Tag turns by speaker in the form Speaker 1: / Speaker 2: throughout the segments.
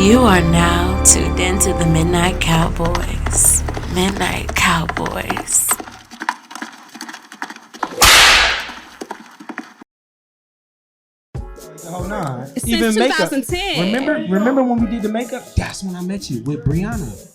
Speaker 1: You are now tuned into the Midnight Cowboys. Midnight Cowboys.
Speaker 2: Oh nah.
Speaker 3: Since
Speaker 2: Even
Speaker 3: 2010.
Speaker 2: Makeup. Remember when we did the makeup? That's when I met you with Brianna.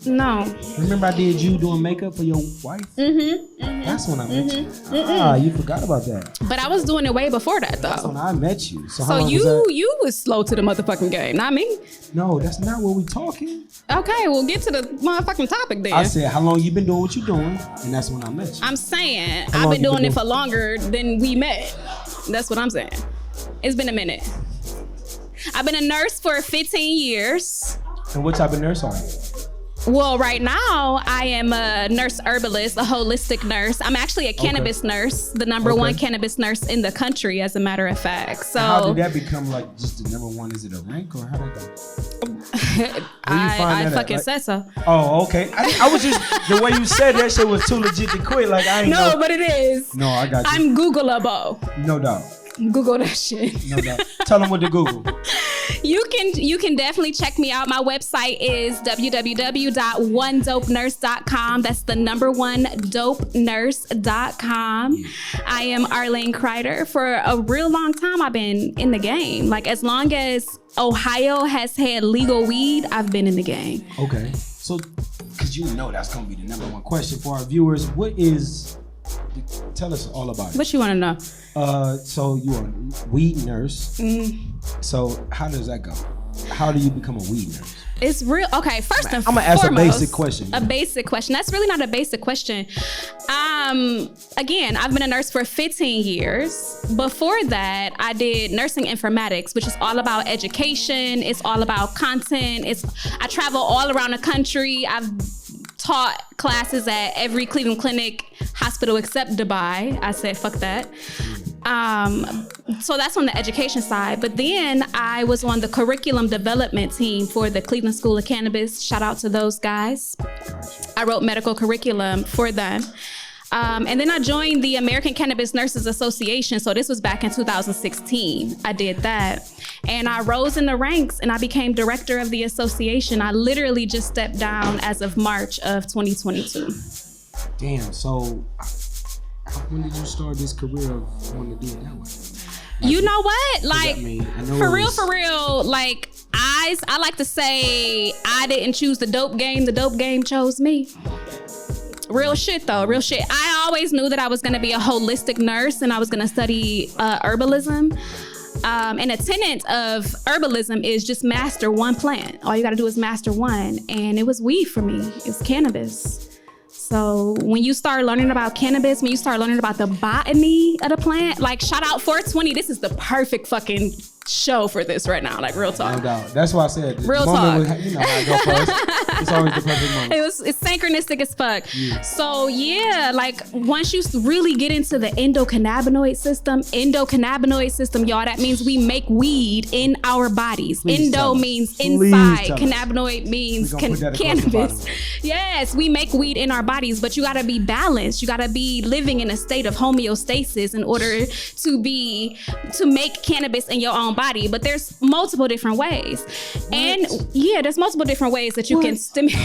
Speaker 3: No.
Speaker 2: Remember I did you doing makeup for your wife? Mm-hmm. That's when I met you. Ah, you forgot about that.
Speaker 3: But I was doing it way before that, though.
Speaker 2: That's when I met you. So, how
Speaker 3: So
Speaker 2: long was that?
Speaker 3: you was slow to the motherfucking game, not me.
Speaker 2: No, that's not what we talking.
Speaker 3: Okay, we'll get to the motherfucking topic then.
Speaker 2: I said, how long you been doing what you doing? And that's when I met you.
Speaker 3: I'm saying
Speaker 2: How
Speaker 3: I've
Speaker 2: long
Speaker 3: been
Speaker 2: you been
Speaker 3: doing it
Speaker 2: doing-
Speaker 3: for longer than we met. That's what I'm saying. It's been a minute. I've been a nurse for 15 years.
Speaker 2: And what type of nurse are you?
Speaker 3: Well, right now, I am a nurse herbalist, a holistic nurse. I'm actually a cannabis nurse, the number one cannabis nurse in the country, as a matter of fact. So
Speaker 2: How did that become like just the number one? Is it a rank or how did that go?
Speaker 3: I
Speaker 2: that
Speaker 3: fucking
Speaker 2: at?
Speaker 3: said so.
Speaker 2: Oh, okay. I was just, the way you said that shit was too legit to quit. Like, I ain't
Speaker 3: No,
Speaker 2: know.
Speaker 3: but it is.
Speaker 2: No, I got you.
Speaker 3: I'm Googleable.
Speaker 2: No doubt.
Speaker 3: Google that shit.
Speaker 2: No doubt. Tell them what to Google.
Speaker 3: You can definitely check me out. My website is www.onedopenurse.com. That's the number one dopenurse.com. I am Arlene Kreider. For a real long time, I've been in the game. Like, as long as Ohio has had legal weed, I've been in the game.
Speaker 2: Okay. So, because you know that's going to be the number one question for our viewers. Tell us all about it.
Speaker 3: What you want to know?
Speaker 2: So you are a weed nurse. So how does that go? How do you become a weed nurse?
Speaker 3: It's real. Okay, first and
Speaker 2: I'm gonna ask
Speaker 3: foremost,
Speaker 2: a basic question.
Speaker 3: A basic question. That's really not a basic question. Again, I've been a nurse for 15 years. Before that, I did nursing informatics, which is all about education. It's all about content. I travel all around the country. I've taught classes at every Cleveland Clinic hospital except Dubai. I said, fuck that. So that's on the education side. But then I was on the curriculum development team for the Cleveland School of Cannabis. Shout out to those guys. I wrote medical curriculum for them. And then I joined the American Cannabis Nurses Association. So this was back in 2016. I did that. And I rose in the ranks and I became director of the association. I literally just stepped down as of March of 2022.
Speaker 2: Damn. So when did you start this career of wanting to do it that way? Like,
Speaker 3: you know what? Like,
Speaker 2: I know
Speaker 3: for real, like, I like to say I didn't choose the dope game chose me. Real shit though, real shit. I always knew that I was gonna be a holistic nurse and I was gonna study herbalism. And a tenet of herbalism is just master one plant. All you gotta do is master one. And it was weed for me, it was cannabis. So when you start learning about cannabis, when you start learning about the botany of the plant, like shout out 420, this is the perfect fucking show for this right now, like real talk.
Speaker 2: No doubt. That's why I said the
Speaker 3: Real
Speaker 2: moment
Speaker 3: talk.
Speaker 2: Was, you know how I go first. It's always the perfect moment.
Speaker 3: It's synchronistic as fuck. Yeah. So yeah, like once you really get into the endocannabinoid system, y'all, that means we make weed in our bodies. Endo means inside. Cannabinoid means cannabis. Yes, we make weed in our bodies, but you gotta be balanced. You gotta be living in a state of homeostasis in order to make cannabis in your own body. But there's multiple different ways. What? And yeah, there's multiple different ways that you can stimulate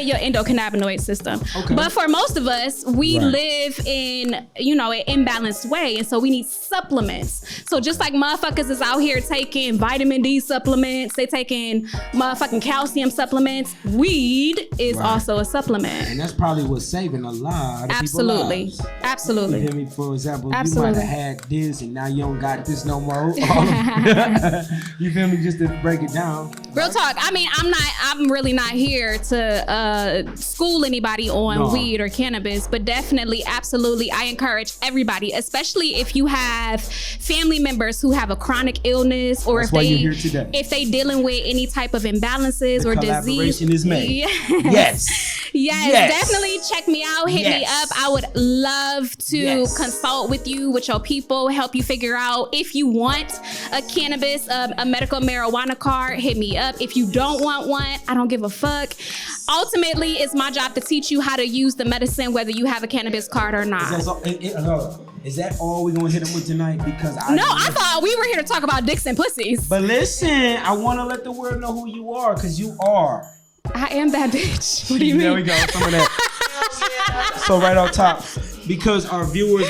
Speaker 3: your endocannabinoid system. Okay. But for most of us, we live in, an imbalanced way. And so we need supplements. So just like motherfuckers is out here taking vitamin D supplements, they taking motherfucking calcium supplements, weed is also a supplement.
Speaker 2: And that's probably what's saving a lot of people's lives.
Speaker 3: Absolutely.
Speaker 2: You hear me? For example, you might have had this and now you don't got this no more. You feel me? Just to break it down.
Speaker 3: Real talk. I mean, I'm really not here to school anybody on weed or cannabis, but definitely, absolutely, I encourage everybody, especially if you have family members who have a chronic illness or if they dealing with any type of imbalances or disease.
Speaker 2: Collaboration is made. Yes.
Speaker 3: Yes, definitely check me out. Hit me up. I would love to consult with you, with your people, help you figure out if you want a cannabis, a medical marijuana card. Hit me up. If you don't want one, I don't give a fuck. Ultimately, it's my job to teach you how to use the medicine, whether you have a cannabis card or not.
Speaker 2: Is that all we're gonna hit them with tonight? Because
Speaker 3: I thought we were here to talk about dicks and pussies.
Speaker 2: But listen, I want to let the world know who you are, because you are.
Speaker 3: I am that bitch. What do you mean?
Speaker 2: There we go. Some of that. So right on top, because our viewers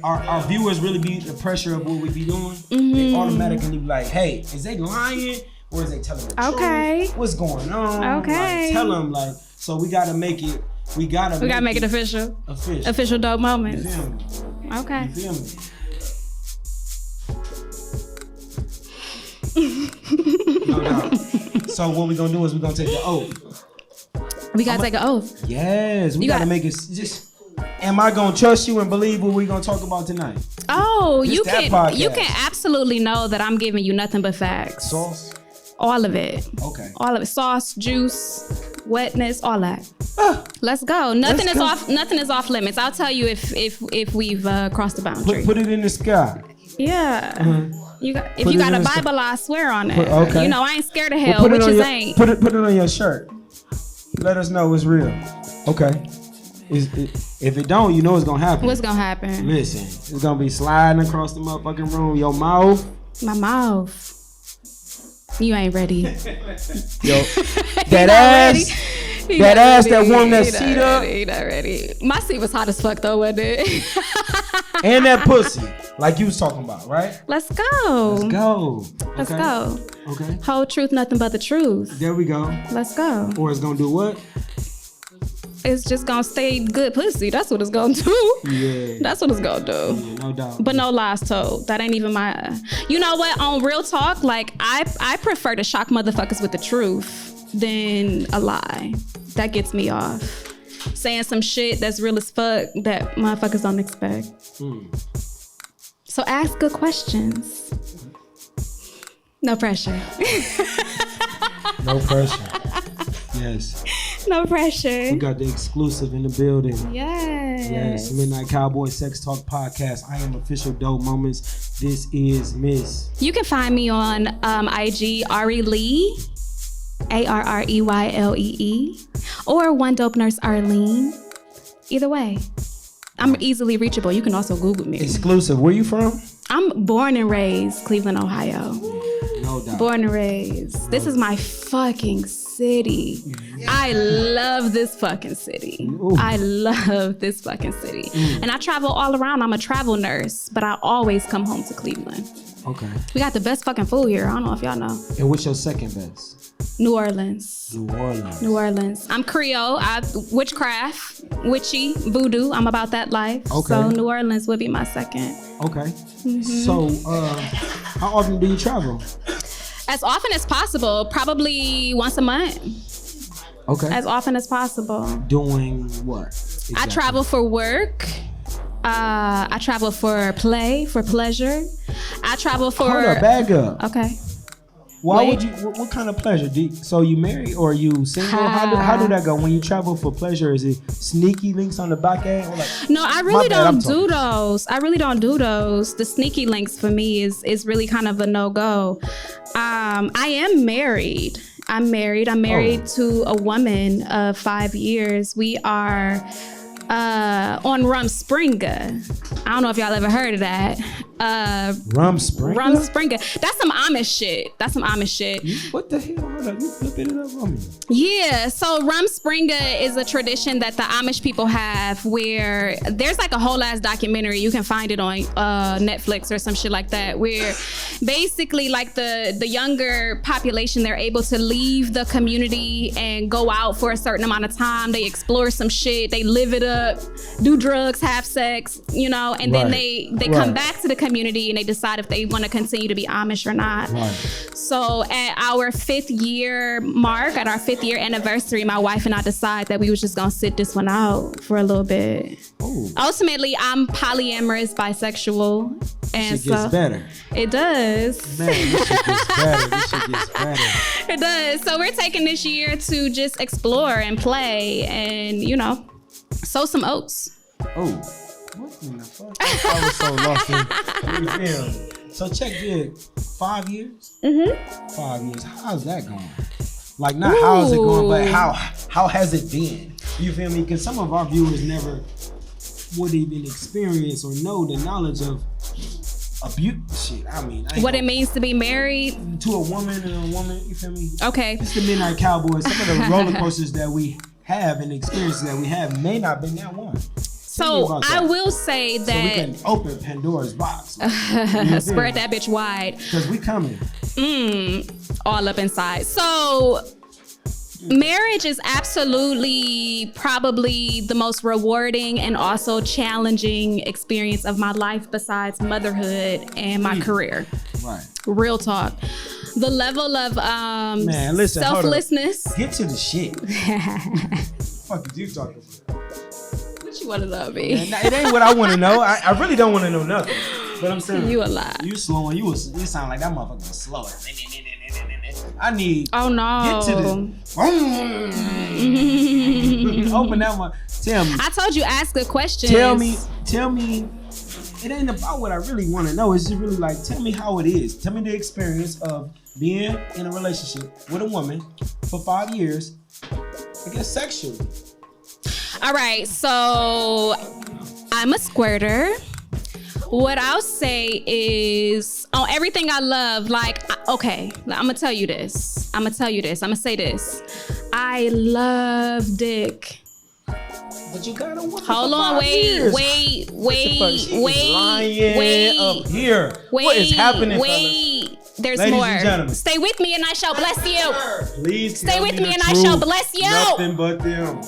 Speaker 2: our viewers really be the pressure of what we be doing. They automatically be like, hey, is they lying or is they telling the truth? What's going on?
Speaker 3: Okay.
Speaker 2: Like, tell them, like, so we gotta make it. We gotta make it official.
Speaker 3: Official dope moments.
Speaker 2: You feel me?
Speaker 3: Okay.
Speaker 2: You feel me? No doubt. So what we gonna do is we gonna take the oath.
Speaker 3: We gotta take an oath.
Speaker 2: Yes, we gotta make it just. Am I gonna trust you and believe what we gonna talk about tonight?
Speaker 3: Oh, you can absolutely know that I'm giving you nothing but facts.
Speaker 2: Sauce?
Speaker 3: All of it.
Speaker 2: Okay.
Speaker 3: All of it. Sauce, juice, wetness, all that. Let's go. Nothing is off limits. I'll tell you if we've crossed the boundary.
Speaker 2: Put it in the sky.
Speaker 3: Yeah. If you got a Bible, I swear on it.
Speaker 2: Okay.
Speaker 3: You know, I ain't scared of hell, ain't.
Speaker 2: Put it on your shirt. Let us know it's real. Okay. If it don't, you know it's gonna happen.
Speaker 3: What's gonna happen?
Speaker 2: Listen, it's gonna be sliding across the motherfucking room. Your mouth.
Speaker 3: My mouth. You ain't ready.
Speaker 2: Yo, that ass. That ass that warmed that seat up.
Speaker 3: He not ready. My seat was hot as fuck though, wasn't it?
Speaker 2: And that pussy, like you was talking about, right?
Speaker 3: Let's go.
Speaker 2: Let's go.
Speaker 3: Let's go.
Speaker 2: Okay.
Speaker 3: Whole truth, nothing but the truth.
Speaker 2: There we go.
Speaker 3: Let's go.
Speaker 2: Or it's gonna do what?
Speaker 3: It's just gonna stay good pussy. That's what it's gonna do.
Speaker 2: Yeah.
Speaker 3: That's what it's gonna do.
Speaker 2: Yeah, no doubt.
Speaker 3: But no lies told. That ain't even my. You know what? On real talk, like I prefer to shock motherfuckers with the truth than a lie. That gets me off. Saying some shit that's real as fuck that motherfuckers don't expect. So ask good questions. No pressure.
Speaker 2: No pressure. Yes.
Speaker 3: No pressure.
Speaker 2: We got the exclusive in the building.
Speaker 3: Yes.
Speaker 2: Midnight Cowboys Sex Talk Podcast. I am official dope moments. This is Miss.
Speaker 3: You can find me on IG ARREYLEE, ARREYLEE, or One Dope Nurse Arlene. Either way, I'm easily reachable. You can also Google me.
Speaker 2: Exclusive. Where you from?
Speaker 3: I'm born and raised Cleveland, Ohio.
Speaker 2: No doubt.
Speaker 3: Born and raised. This is my fucking city. I love this fucking city.
Speaker 2: Ooh.
Speaker 3: I love this fucking city. And I travel all around. I'm a travel nurse, but I always come home to Cleveland.
Speaker 2: Okay.
Speaker 3: We got the best fucking food here. I don't know if y'all know.
Speaker 2: And what's your second best?
Speaker 3: New Orleans.
Speaker 2: New Orleans.
Speaker 3: I'm Creole. Witchcraft, witchy, voodoo. I'm about that life.
Speaker 2: Okay.
Speaker 3: So New Orleans would be my second.
Speaker 2: Okay. So, how often do you travel?
Speaker 3: As often as possible. Probably once a month.
Speaker 2: Okay.
Speaker 3: As often as possible.
Speaker 2: Doing what? Exactly?
Speaker 3: I travel for work. I travel for play, for pleasure. I travel for.
Speaker 2: Hold up, bag up.
Speaker 3: Okay.
Speaker 2: Why would you? What kind of pleasure? So you married or you single? How do that go? When you travel for pleasure, is it sneaky links on the back end? Or like,
Speaker 3: no, I really don't do those. I really don't do those. The sneaky links for me is really kind of a no-go. I am married. I'm married to a woman of 5 years. We are on Rumspringa. I don't know if y'all ever heard of that.
Speaker 2: Rumspringa?
Speaker 3: Rumspringa. That's some Amish shit.
Speaker 2: What the hell? Hold up. You flipping it up on me.
Speaker 3: Yeah, so Rumspringa is a tradition that the Amish people have where there's like a whole ass documentary. You can find it on Netflix or some shit like that, where basically like the younger population, they're able to leave the community and go out for a certain amount of time. They explore some shit, they live it up, do drugs, have sex, you know, and then they come back to the community and they decide if they want to continue to be Amish or not. Right. So at our 5th year mark, at our 5th year anniversary, my wife and I decided that we was just gonna sit this one out for a little bit. Ooh. Ultimately, I'm polyamorous, bisexual. And
Speaker 2: shit gets better.
Speaker 3: It does.
Speaker 2: Man, this shit gets better. This shit gets better.
Speaker 3: It does. So we're taking this year to just explore and play and, you know, sow some oats.
Speaker 2: Oh, what in the fuck? I was so lost in the film. So check this. 5 years? Mm-hmm. 5 years. How's that going? Like, not how is it going, but how has it been? You feel me? Because some of our viewers never would even experience or know the knowledge of abuse. Shit, I mean,
Speaker 3: what it means to be married
Speaker 2: to a woman and a woman. You feel me?
Speaker 3: Okay.
Speaker 2: It's the Midnight Cowboys. Some of the roller coasters that we have and experiences that we have may not been that one.
Speaker 3: So I will say that
Speaker 2: so we can open Pandora's box.
Speaker 3: Spread that bitch wide.
Speaker 2: Because we coming.
Speaker 3: All up inside. So marriage is absolutely probably the most rewarding and also challenging experience of my life besides motherhood and my career.
Speaker 2: Right.
Speaker 3: Real talk. The level of
Speaker 2: Man, listen,
Speaker 3: selflessness.
Speaker 2: Get to the shit. What the fuck is you talking about?
Speaker 3: What you want to know me?
Speaker 2: Man, it ain't what I want to know. I really don't want to know nothing. But I'm saying
Speaker 3: You a lie.
Speaker 2: You slowing. You sound like that motherfucker was slow. I need.
Speaker 3: Oh no.
Speaker 2: Get to the. Open that one. Tell me.
Speaker 3: I told you ask good questions.
Speaker 2: Tell me. It ain't about what I really want to know. It's just really like, tell me how it is. Tell me the experience of being in a relationship with a woman for 5 years. I guess sexually.
Speaker 3: All right, so I'm a squirter. What I'll say is on everything I love, like, okay, I'm gonna tell you this. I'm gonna say this. I love dick.
Speaker 2: But you gotta want.
Speaker 3: Hold on, wait.
Speaker 2: Up here. What is happening, fellas?
Speaker 3: There's
Speaker 2: Ladies
Speaker 3: more.
Speaker 2: and gentlemen.
Speaker 3: Stay with me and I shall bless you.
Speaker 2: Please
Speaker 3: Stay
Speaker 2: tell
Speaker 3: with me
Speaker 2: the
Speaker 3: and I shall
Speaker 2: truth.
Speaker 3: bless you.
Speaker 2: Nothing but them.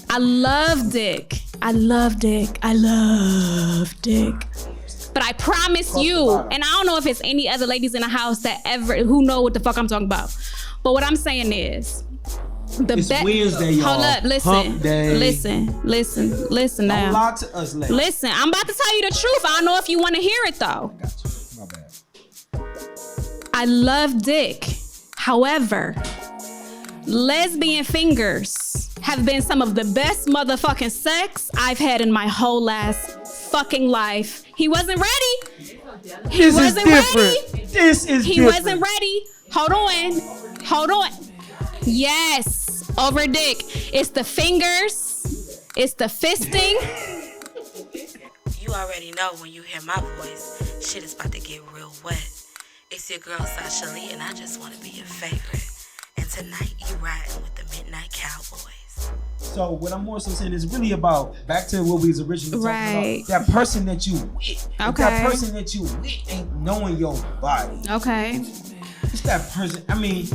Speaker 3: I love dick. I love dick. But I promise you, and I don't know if it's any other ladies in the house that who know what the fuck I'm talking about. But what I'm saying is,
Speaker 2: It's Wednesday, y'all.
Speaker 3: Hold up,
Speaker 2: Hump day.
Speaker 3: listen now.
Speaker 2: Don't lie to us, ladies.
Speaker 3: Listen, I'm about to tell you the truth. I don't know if you want to hear it though.
Speaker 2: I got you. My bad.
Speaker 3: I love dick. However, lesbian fingers have been some of the best motherfucking sex I've had in my whole last fucking life. He wasn't ready. He wasn't ready. He wasn't ready. Hold on. Yes, over dick. It's the fingers. It's the fisting.
Speaker 1: You already know when you hear my voice, shit is about to get real wet. It's your girl Sasha Lee, and I just want to be your favorite. And tonight you riding with the Midnight Cowboys.
Speaker 2: So what I'm more so saying is really about back to what we was originally talking
Speaker 3: Right.
Speaker 2: about. That person that you with. If
Speaker 3: Okay.
Speaker 2: that person that you with ain't knowing your body.
Speaker 3: Okay.
Speaker 2: It's that person. I mean,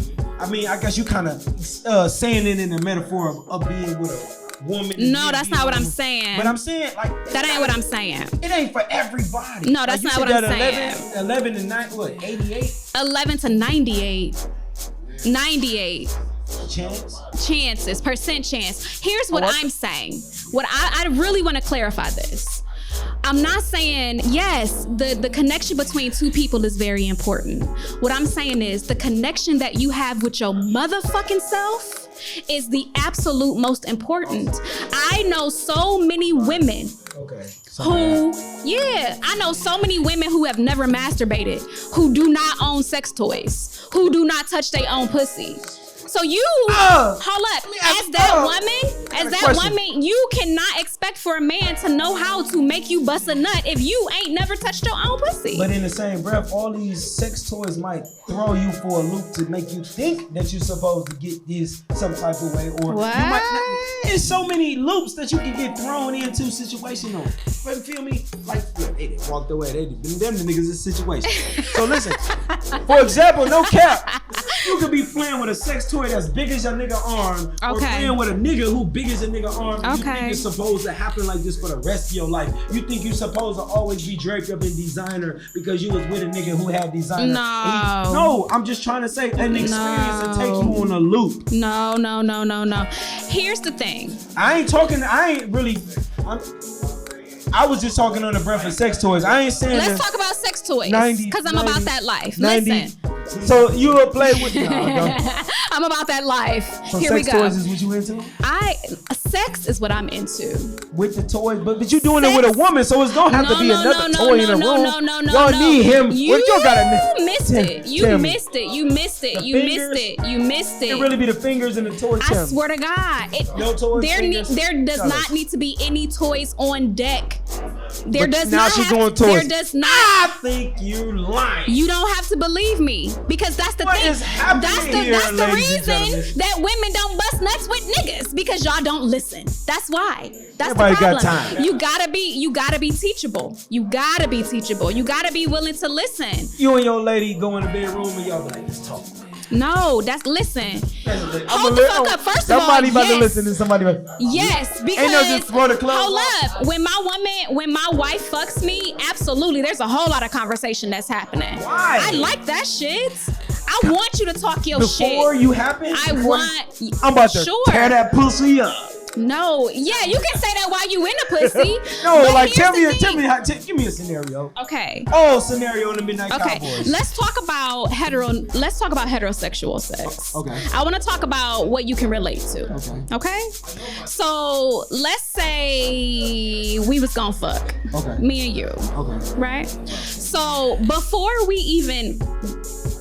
Speaker 2: I guess you kind of saying it in the metaphor of being with a woman.
Speaker 3: No, that's not what I'm saying.
Speaker 2: But I'm saying like
Speaker 3: That ain't what I'm saying.
Speaker 2: It ain't for everybody.
Speaker 3: No, that's
Speaker 2: like,
Speaker 3: not what I'm saying.
Speaker 2: 11 and 9, what? 88
Speaker 3: 11 to 98. 98
Speaker 2: chance.
Speaker 3: percent chance. Here's what I'm saying. What I really want to clarify this. I'm not saying, yes, the connection between two people is very important. What I'm saying is the connection that you have with your motherfucking self is the absolute most important. I know so many women I know so many women who have never masturbated, who do not own sex toys, who do not touch their own pussy. So you, hold up, as that woman, you cannot expect for a man to know how to make you bust a nut if you ain't never touched your own pussy.
Speaker 2: But in the same breath, all these sex toys might throw you for a loop to make you think that you're supposed to get this some type of way, or
Speaker 3: What?
Speaker 2: you might not. There's so many loops that you can get thrown into situational. But feel me? Like, look, they done walked away. They done them the niggas in situation. So listen, for example, no cap, you could be playing with a sex toy that's big as your nigga arm, or playing with a nigga who big as a nigga arm. You think it's supposed to happen like this for the rest of your life. You think you supposed to always be draped up in designer because you was with a nigga who had designer. No, I'm just trying to say an experience that takes you on a loop.
Speaker 3: No. Here's the thing.
Speaker 2: I ain't really. I was just talking on the breath of sex toys. I ain't saying
Speaker 3: Let's talk about sex toys.
Speaker 2: 90,
Speaker 3: Because I'm about that life.
Speaker 2: 90.
Speaker 3: Listen.
Speaker 2: So you will play with no.
Speaker 3: I'm about that life.
Speaker 2: So
Speaker 3: Here we
Speaker 2: sex
Speaker 3: go.
Speaker 2: toys is what you into?
Speaker 3: Sex is what I'm into.
Speaker 2: With the toys, but you doing it with a woman, so it's gonna have to be another toy in the room.
Speaker 3: No.
Speaker 2: Y'all need him.
Speaker 3: You
Speaker 2: gotta
Speaker 3: missed it. You missed it. You missed it.
Speaker 2: The
Speaker 3: You
Speaker 2: fingers?
Speaker 3: missed it. You missed it.
Speaker 2: It really be the fingers and the toys.
Speaker 3: I swear to God,
Speaker 2: No toys, fingers?
Speaker 3: there does
Speaker 2: Shut
Speaker 3: not
Speaker 2: up.
Speaker 3: need to be any toys on deck. There
Speaker 2: But
Speaker 3: does
Speaker 2: now
Speaker 3: not.
Speaker 2: she's
Speaker 3: have,
Speaker 2: doing toys.
Speaker 3: There does not.
Speaker 2: I think you lying.
Speaker 3: You don't have to believe me because that's the
Speaker 2: What
Speaker 3: thing.
Speaker 2: is happening here,
Speaker 3: That's the
Speaker 2: ladies and
Speaker 3: reason
Speaker 2: gentlemen?
Speaker 3: that women don't bust nuts with niggas because y'all don't listen. That's why. That's
Speaker 2: Everybody
Speaker 3: the
Speaker 2: got
Speaker 3: problem.
Speaker 2: time.
Speaker 3: You gotta be teachable. You gotta be teachable. You gotta be willing to listen.
Speaker 2: You and your lady go in the bedroom and y'all be like, let's talk.
Speaker 3: No, listen. Hold
Speaker 2: I'ma
Speaker 3: the fuck up. First of all,
Speaker 2: somebody about
Speaker 3: yes.
Speaker 2: to listen to somebody.
Speaker 3: Yes, because
Speaker 2: Ain't no just throw the clothes
Speaker 3: hold
Speaker 2: off.
Speaker 3: up. When my wife fucks me, absolutely, there's a whole lot of conversation that's happening.
Speaker 2: Why?
Speaker 3: I like that shit. I want you to talk your
Speaker 2: Before
Speaker 3: shit.
Speaker 2: you happen,
Speaker 3: I'm
Speaker 2: about to
Speaker 3: sure.
Speaker 2: tear that pussy up.
Speaker 3: No, yeah, you can say that while you in the pussy.
Speaker 2: No,
Speaker 3: but
Speaker 2: like
Speaker 3: here's
Speaker 2: tell me,
Speaker 3: the thing.
Speaker 2: give me a scenario.
Speaker 3: Okay.
Speaker 2: Oh, scenario in the Midnight
Speaker 3: Okay,
Speaker 2: Cowboys.
Speaker 3: let's talk about heterosexual sex.
Speaker 2: Okay.
Speaker 3: I want to talk about what you can relate to.
Speaker 2: Okay.
Speaker 3: Okay? So let's say we was gonna fuck.
Speaker 2: Okay.
Speaker 3: Me and you.
Speaker 2: Okay.
Speaker 3: Right? So before we even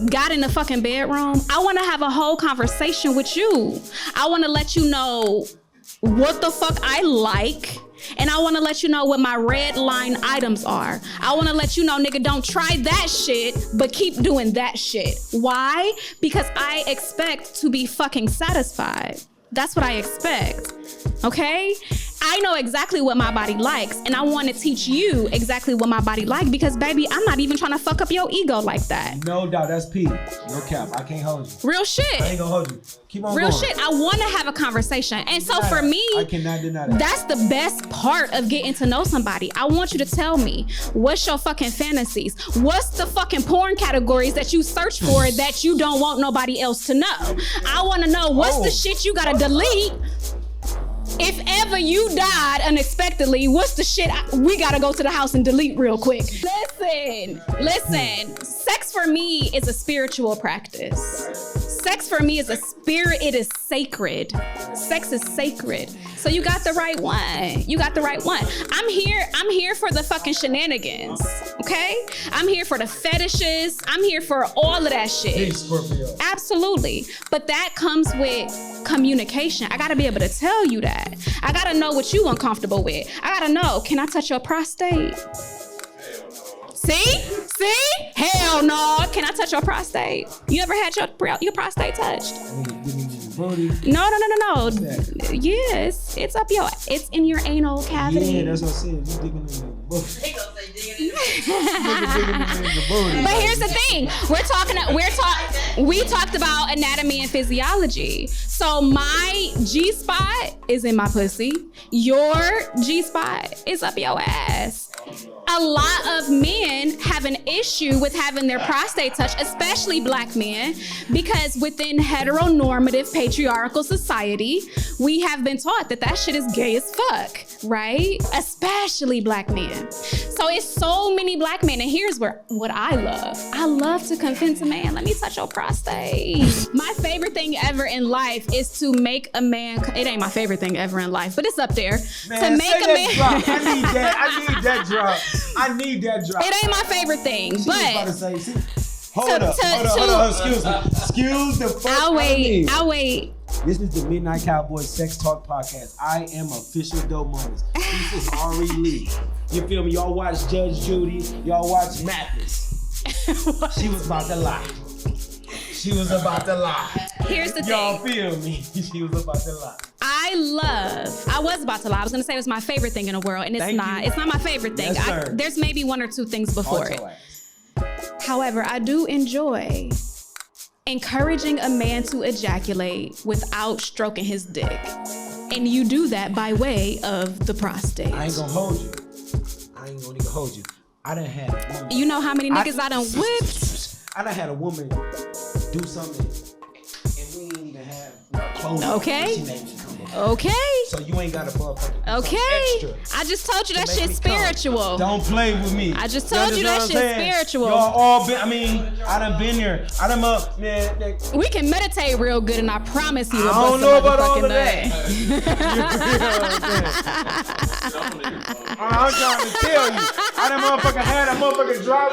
Speaker 3: got in the fucking bedroom, I want to have a whole conversation with you. I want to let you know what the fuck I like. And I want to let you know what my red line items are. I want to let you know, nigga, don't try that shit, but keep doing that shit. Why? Because I expect to be fucking satisfied. That's what I expect. Okay? I know exactly what my body likes, and I want to teach you exactly what my body like because, baby, I'm not even trying to fuck up your ego like that.
Speaker 2: No doubt, that's P. No cap, I can't hold you.
Speaker 3: Real shit.
Speaker 2: I ain't gonna hold you. Keep on
Speaker 3: Real
Speaker 2: going.
Speaker 3: shit. I want to have a conversation. And so for me,
Speaker 2: I cannot deny that.
Speaker 3: that's the best part of getting to know somebody. I want you to tell me, what's your fucking fantasies? What's the fucking porn categories that you search for that you don't want nobody else to know? I want to know what's the shit you gotta delete. If ever you died unexpectedly, what's the shit we gotta go to the house and delete real quick? Listen. Sex for me is a spiritual practice. Sex for me is a spirit. It is sacred. Sex is sacred. So you got the right one. You got the right one. I'm here for the fucking shenanigans. Okay? I'm here for the fetishes. I'm here for all of that shit.
Speaker 2: Big Scorpio.
Speaker 3: Absolutely. But that comes with communication. I gotta be able to tell you that. I gotta know what you uncomfortable with. I gotta know, can I touch your prostate? See? Hell no. Can I touch your prostate? You ever had your prostate touched? No. Yes, it's up your, it's in your anal cavity.
Speaker 2: Yeah, that's what I said. You digging in the booty.
Speaker 3: But here's the thing: we talked about anatomy and physiology. So my G spot is in my pussy. Your G spot is up your ass. A lot of men have an issue with having their prostate touched, especially black men, because within heteronormative patriarchal society, we have been taught that shit is gay as fuck, right? Especially black men. So it's so many black men, and here's what I love. I love to convince a man, let me touch your prostate. My favorite thing ever in life is to make a man, it ain't my favorite thing ever in life, but it's up there.
Speaker 2: Man,
Speaker 3: to make
Speaker 2: say
Speaker 3: a man.
Speaker 2: that drop. I need that drop.
Speaker 3: It ain't my favorite thing,
Speaker 2: She was about to
Speaker 3: but
Speaker 2: say, hold up. Excuse me. Excuse the fuck
Speaker 3: I'll wait.
Speaker 2: This is the Midnight Cowboys Sex Talk Podcast. I am official Dope Moments. This is ARREYLEE. You feel me? Y'all watch Judge Judy. Y'all watch Madness. She was about to lie.
Speaker 3: Here's the
Speaker 2: Y'all
Speaker 3: thing.
Speaker 2: feel me? She was about to lie.
Speaker 3: I was about to lie. I was gonna say it was my favorite thing in the world, and it's
Speaker 2: Thank
Speaker 3: not.
Speaker 2: you.
Speaker 3: It's not my favorite thing.
Speaker 2: Yes, sir.
Speaker 3: There's maybe one or two things before
Speaker 2: Hold
Speaker 3: it.
Speaker 2: your ass.
Speaker 3: However, I do enjoy encouraging a man to ejaculate without stroking his dick. And you do that by way of the prostate.
Speaker 2: I ain't gonna hold you. I ain't gonna even hold you. I done had a woman.
Speaker 3: You know how many niggas I done whipped?
Speaker 2: I done had a woman do something and we ain't even have clothes on.
Speaker 3: Okay.
Speaker 2: She made me come up.
Speaker 3: Okay.
Speaker 2: So you ain't got a motherfucker.
Speaker 3: Okay.
Speaker 2: Extra
Speaker 3: I just told you that
Speaker 2: to make
Speaker 3: shit's
Speaker 2: me come.
Speaker 3: spiritual.
Speaker 2: Don't play with me.
Speaker 3: I just told you that shit's spiritual.
Speaker 2: Y'all all been, I done been there. I done, man.
Speaker 3: We can meditate real good, and I promise you,
Speaker 2: I don't know about all of that. I'm trying to tell you. I done motherfucker had a motherfucker dry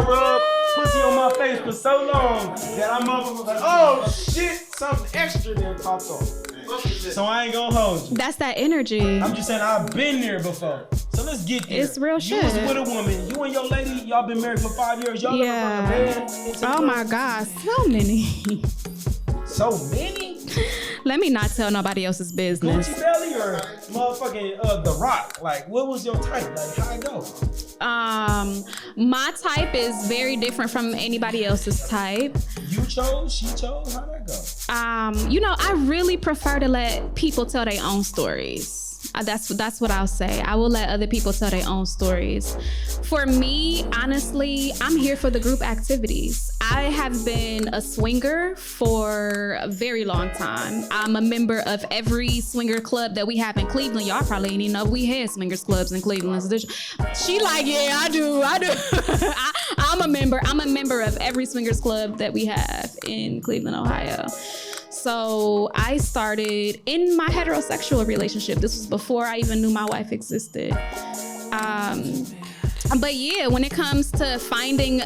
Speaker 2: rub pussy on my face for so long that I motherfucker was like, oh shit, something extra there popped off. So I ain't gonna hold you.
Speaker 3: That's that energy.
Speaker 2: I'm just saying I've been there before. So let's get there.
Speaker 3: It's real shit.
Speaker 2: You was with a woman. You and your lady, y'all been married for 5 years. Y'all never brought a man into
Speaker 3: Oh my God, so many.
Speaker 2: So many?
Speaker 3: Let me not tell nobody else's business.
Speaker 2: Gucci Belly or motherfucking The Rock? Like, what was your type? Like, how it go?
Speaker 3: My type is very different from anybody else's type.
Speaker 2: You chose? She chose? How'd that go?
Speaker 3: I really prefer to let people tell their own stories. That's what I'll say. I will let other people tell their own stories. For me, honestly, I'm here for the group activities. I have been a swinger for a very long time. I'm a member of every swinger club that we have in Cleveland. Y'all probably ain't even know we had swingers clubs in Cleveland. She like, yeah, I do. I'm a member of every swingers club that we have in Cleveland, Ohio. So I started in my heterosexual relationship. This was before I even knew my wife existed. But yeah, when it comes to finding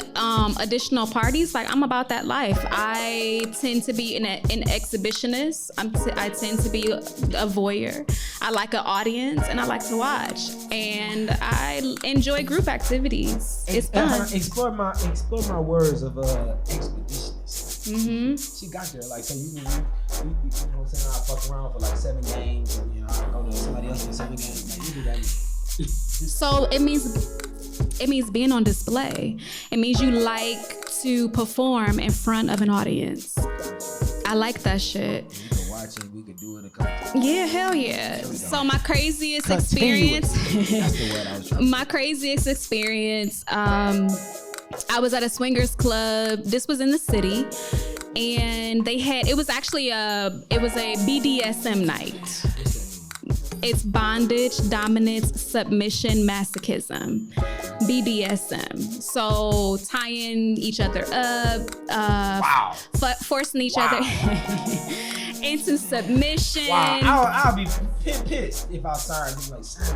Speaker 3: additional parties, like I'm about that life. I tend to be an exhibitionist. I tend to be a voyeur. I like an audience and I like to watch. And I enjoy group activities. It's fun.
Speaker 2: Explore my words of expeditionist.
Speaker 3: Mm-hmm.
Speaker 2: She got there, like, so you know what I'm saying? I fuck around for like 7 games, and I go to somebody else for 7 games. Like, you do that.
Speaker 3: So it means being on display. It means you like to perform in front of an audience. I like that shit.
Speaker 2: You can watch it. We could do it a couple times.
Speaker 3: Yeah, hell yeah. So my craziest experience.
Speaker 2: That's the word I was trying.
Speaker 3: My craziest experience. I was at a swingers club. This was in the city, and it was a BDSM night. It's bondage, dominance, submission, masochism. BDSM. So tying each other up, forcing each other into submission.
Speaker 2: Wow, I'll be pissed if I sign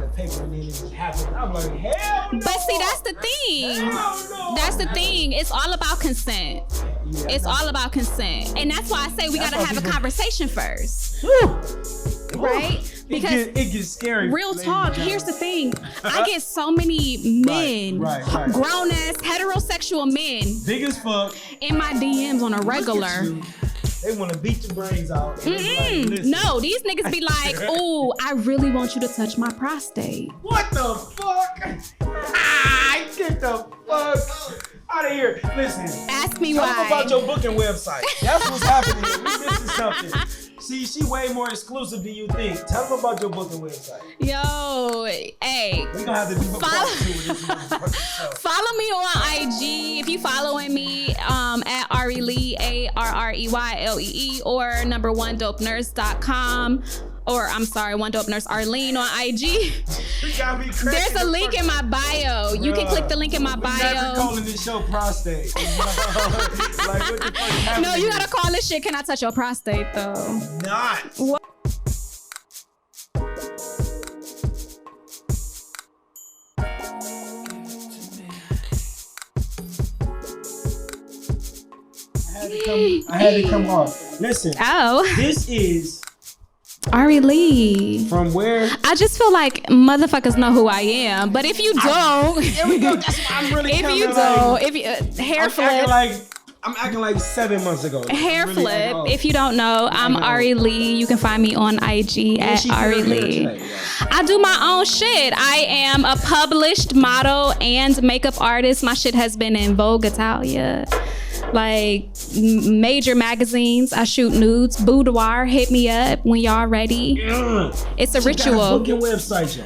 Speaker 2: the paper and then it just happens. I'm like, hell no.
Speaker 3: But see, that's the thing.
Speaker 2: Hell no.
Speaker 3: That's the thing. It's all about consent.
Speaker 2: Yeah,
Speaker 3: It's all about consent. And that's why I say we gotta have a conversation first. Right? Because
Speaker 2: it gets scary.
Speaker 3: Real talk, here's the thing. I get so many men,
Speaker 2: Right.
Speaker 3: grown ass heterosexual men,
Speaker 2: Big as fuck.
Speaker 3: in my DMs on a regular.
Speaker 2: They want to beat your brains out. And they be like, listen.
Speaker 3: No, these niggas be like, ooh, I really want you to touch my prostate.
Speaker 2: What the fuck? Get the fuck out of here. Listen.
Speaker 3: Ask me
Speaker 2: Tell
Speaker 3: why.
Speaker 2: them about your booking website. That's what's happening here. We missing something. See, she way more exclusive than you think. Tell them about your booking website.
Speaker 3: Yo, hey.
Speaker 2: We gonna have to do a part 2 with this motherfucking show.
Speaker 3: Follow me on IG if you following me at ARREYLEE, ARREYLEE, or #1dopenurse.com. Or I'm sorry, One Dope Nurse Arlene on IG. There's a link in my bio. You can click the link in my bio.
Speaker 2: Never calling this show prostate. Like, what the fuck is happening?
Speaker 3: No, you gotta call this shit. Can I touch your prostate though?
Speaker 2: Not.
Speaker 3: What?
Speaker 2: I had to come off. Listen.
Speaker 3: Oh.
Speaker 2: This is
Speaker 3: ARREYLEE.
Speaker 2: from where?
Speaker 3: I just feel like motherfuckers know who I am. But if you don't,
Speaker 2: There we go. That's why I'm really
Speaker 3: if
Speaker 2: coming
Speaker 3: you
Speaker 2: like,
Speaker 3: don't, if you hair flip.
Speaker 2: I'm acting like 7 months ago.
Speaker 3: Hair
Speaker 2: Really
Speaker 3: flip.
Speaker 2: like, oh.
Speaker 3: If you don't know, I'm ARREYLEE. You can find me on IG at
Speaker 2: she curly hair
Speaker 3: ARREYLEE.
Speaker 2: today, yeah.
Speaker 3: I do my own shit. I am a published model and makeup artist. My shit has been in Vogue Italia, like major magazines. I shoot nudes. Boudoir, hit me up when y'all ready. It's a
Speaker 2: She
Speaker 3: ritual.
Speaker 2: got a booking website, yo.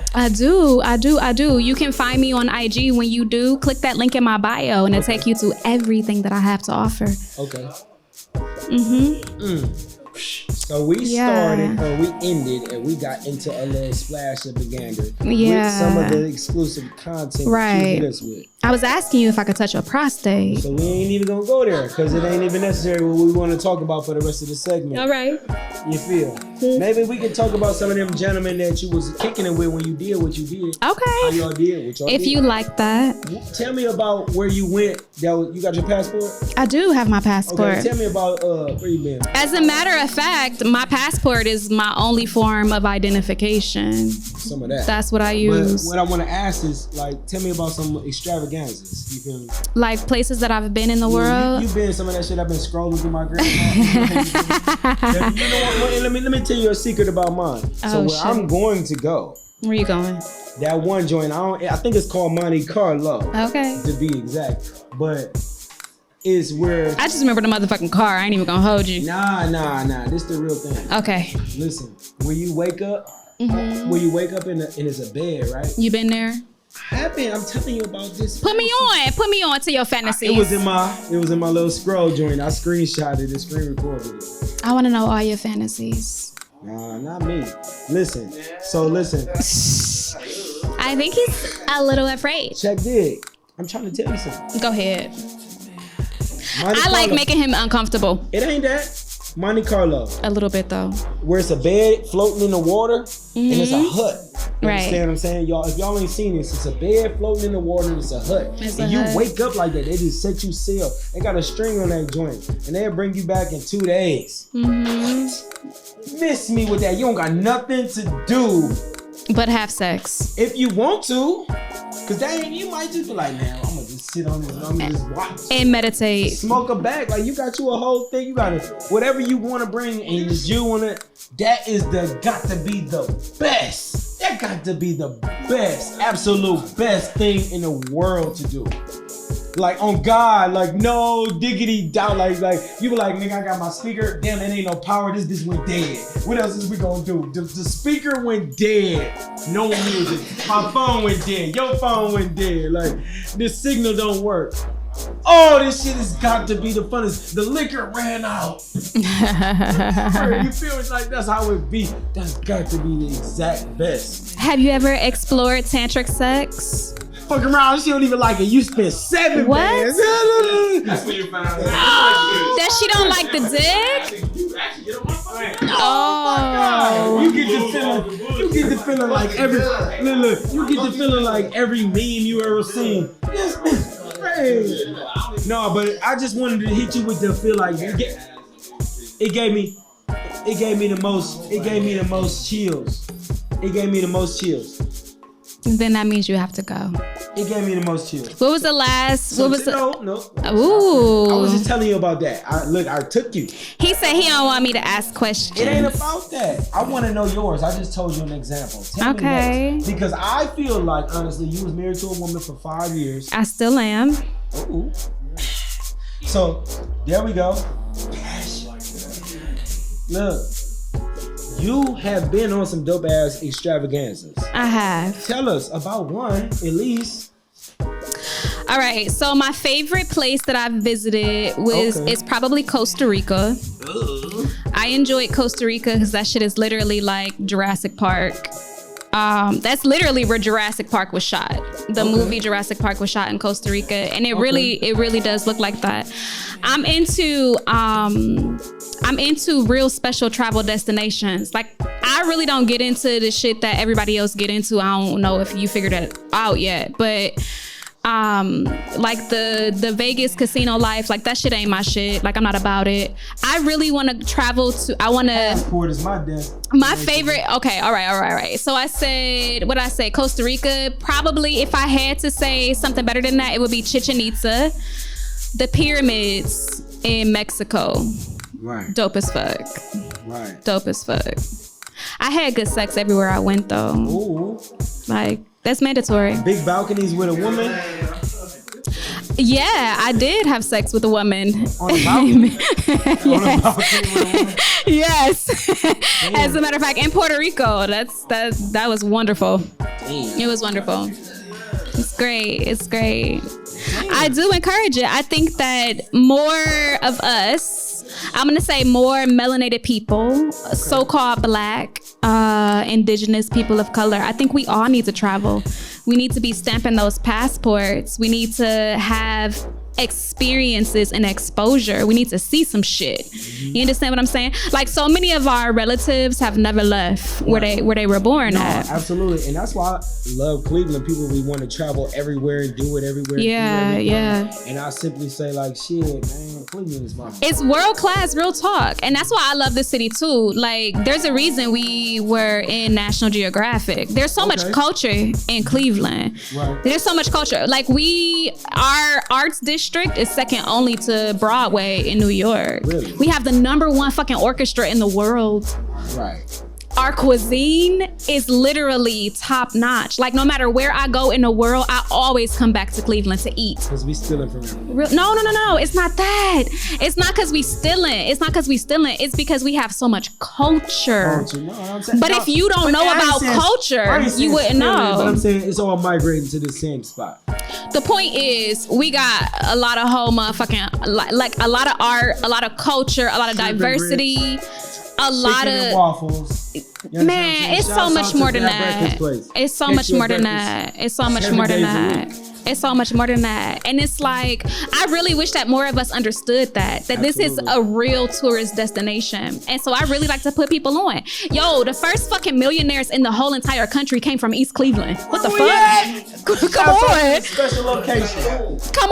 Speaker 3: I do. You can find me on IG. When you do, click that link in my bio and it'll take you to everything that I have to offer.
Speaker 2: Okay. So we started, or we ended, and we got into a little splash of gander with some of the exclusive content that you hit us with.
Speaker 3: I was asking you if I could touch your prostate.
Speaker 2: So we ain't even gonna go there because it ain't even necessary what we want to talk about for the rest of the segment.
Speaker 3: All right.
Speaker 2: You feel? Maybe we can talk about some of them gentlemen that you was kicking it with when you did what you did.
Speaker 3: Okay.
Speaker 2: How y'all did what y'all
Speaker 3: If
Speaker 2: did.
Speaker 3: you like that.
Speaker 2: Tell me about where you went. You got your passport?
Speaker 3: I do have my passport.
Speaker 2: Okay, tell me about where you been.
Speaker 3: As a matter of fact, my passport is my only form of identification.
Speaker 2: Some of that.
Speaker 3: That's what I use.
Speaker 2: But what I want to ask is, like, tell me about some extravaganzas. You feel me?
Speaker 3: Like places that I've been in the world.
Speaker 2: You been some of that shit. I've been scrolling through my grandma. You know what? Let me tell you a secret about mine. So where I'm going to go.
Speaker 3: Where you going?
Speaker 2: That one joint. I think it's called Monte Carlo.
Speaker 3: Okay.
Speaker 2: To be exact, but it's where
Speaker 3: I just remember the motherfucking car. I ain't even gonna hold you.
Speaker 2: Nah. This the real thing.
Speaker 3: Okay.
Speaker 2: Listen, when you wake up, when you wake up and it's a bed, right?
Speaker 3: You been there?
Speaker 2: I'm telling you about this.
Speaker 3: Put me on to your fantasies.
Speaker 2: It was in my little scroll joint. I screenshotted it, screen recorded it.
Speaker 3: I want to know all your fantasies.
Speaker 2: Nah, not me. Listen.
Speaker 3: I think he's a little afraid.
Speaker 2: Check dig. I'm trying to tell you something.
Speaker 3: Go ahead.
Speaker 2: I
Speaker 3: like making him uncomfortable.
Speaker 2: It ain't that. Monte Carlo.
Speaker 3: A little bit though.
Speaker 2: Where it's a bed floating in the water and it's a hut. You
Speaker 3: Right.
Speaker 2: understand what I'm saying? Y'all, if y'all ain't seen this, it's a bed floating in the water, it's a hut. And you wake up like that, they just set you sail. They got a string on that joint. And they'll bring you back in 2 days. Miss me with that. You don't got nothing to do.
Speaker 3: But have sex.
Speaker 2: If you want to. Cause you might just be like, man, I'm gonna just sit on this, I'm gonna just watch.
Speaker 3: And meditate.
Speaker 2: Smoke a bag. Like you got you a whole thing. You got whatever you wanna bring and you wanna, that is got to be the best. That got to be the best, absolute best thing in the world to do. Like on God, like no diggity doubt, like you be like, nigga, I got my speaker. Damn, it ain't no power. This went dead. What else is we gonna do? The speaker went dead. No music. My phone went dead. Your phone went dead. Like this signal don't work. Oh, this shit has got to be the funnest. The liquor ran out. You feel it? Like that's how it be. That's got to be the exact best.
Speaker 3: Have you ever explored tantric sex?
Speaker 2: Fuck around, she don't even like it. You spent 7 bands.
Speaker 4: That's when you found out.
Speaker 3: That she don't like the dick?
Speaker 4: You actually get on my phone.
Speaker 3: Oh.
Speaker 2: You get the feeling like every look. You get the feeling like every meme you ever seen. Hey. No, but I just wanted to hit you with the feel like it gave me the most chills. It gave me the most chills.
Speaker 3: Then that means you have to go.
Speaker 2: It gave me the most chills.
Speaker 3: What was the last?
Speaker 2: No.
Speaker 3: Ooh.
Speaker 2: I was just telling you about that. I took you.
Speaker 3: He said he don't want me to ask questions.
Speaker 2: It ain't about that. I want to know yours. I just told you an example. Tell me next. Because I feel like, honestly, you was married to a woman for 5 years.
Speaker 3: I still am.
Speaker 2: Ooh. So, there we go. Look, you have been on some dope ass extravaganzas.
Speaker 3: I have.
Speaker 2: Tell us about one, at least.
Speaker 3: All right, so my favorite place that I've visited is probably Costa Rica. I enjoyed Costa Rica because that shit is literally like Jurassic Park. That's literally where Jurassic Park was shot. The movie Jurassic Park was shot in Costa Rica, and it really does look like that. I'm into real special travel destinations. Like I really don't get into the shit that everybody else get into. I don't know if you figured that out yet, but like the Vegas casino life, like that shit ain't my shit. Like I'm not about it. I really want to travel to.
Speaker 2: Passport is my desk.
Speaker 3: My favorite. Okay, all right. So I said, what did I say? Costa Rica. Probably, if I had to say something better than that, it would be Chichen Itza, the pyramids in Mexico.
Speaker 2: Right.
Speaker 3: Dope as fuck.
Speaker 2: Right.
Speaker 3: Dope as fuck. I had good sex everywhere I went though.
Speaker 2: Ooh.
Speaker 3: Like that's mandatory.
Speaker 2: Big balconies with a woman.
Speaker 3: Yeah, I did have sex with a woman.
Speaker 2: On a balcony?
Speaker 3: Yes.
Speaker 2: On a balcony with a woman?
Speaker 3: Yes. As a matter of fact, in Puerto Rico, that was wonderful.
Speaker 2: Damn.
Speaker 3: It was wonderful. It's great. It's great. I do encourage it. I think that more of us, I'm gonna say more melanated people, so-called black, indigenous people of color. I think we all need to travel. We need to be stamping those passports. We need to have experiences and exposure. We need to see some shit. You understand what I'm saying? Like, so many of our relatives have never left where they were born at.
Speaker 2: Absolutely. And that's why I love Cleveland. People, we want to travel everywhere and do it everywhere.
Speaker 3: Yeah.
Speaker 2: And I simply say, like, shit, man, Cleveland is my...
Speaker 3: It's world class, real talk. And that's why I love this city too. Like, there's a reason we were in National Geographic. There's so much culture in Cleveland.
Speaker 2: Right.
Speaker 3: There's so much culture. Like, our arts district is second only to Broadway in New York.
Speaker 2: Really?
Speaker 3: We have the #1 fucking orchestra in the world.
Speaker 2: Right.
Speaker 3: Our cuisine is literally top notch. Like, no matter where I go in the world, I always come back to Cleveland to eat.
Speaker 2: Because we stealing from everyone.
Speaker 3: No. It's not that. It's not because we stealing. It's because we have so much culture. But if you don't know about culture, you wouldn't know.
Speaker 2: But I'm saying it's all migrating to the same spot.
Speaker 3: The point is, we got a lot of whole motherfucking, like a lot of art, a lot of culture, a lot of diversity, a lot of
Speaker 2: waffles.
Speaker 3: Man, it's so much more than that. It's so much more than that. It's so much more than that. It's so much more than that. And it's like, I really wish that more of us understood that this is a real tourist destination. And so I really like to put people on. Yo, the first fucking millionaires in the whole entire country came from East Cleveland. What the fuck? Come on.
Speaker 2: Special location.
Speaker 3: Come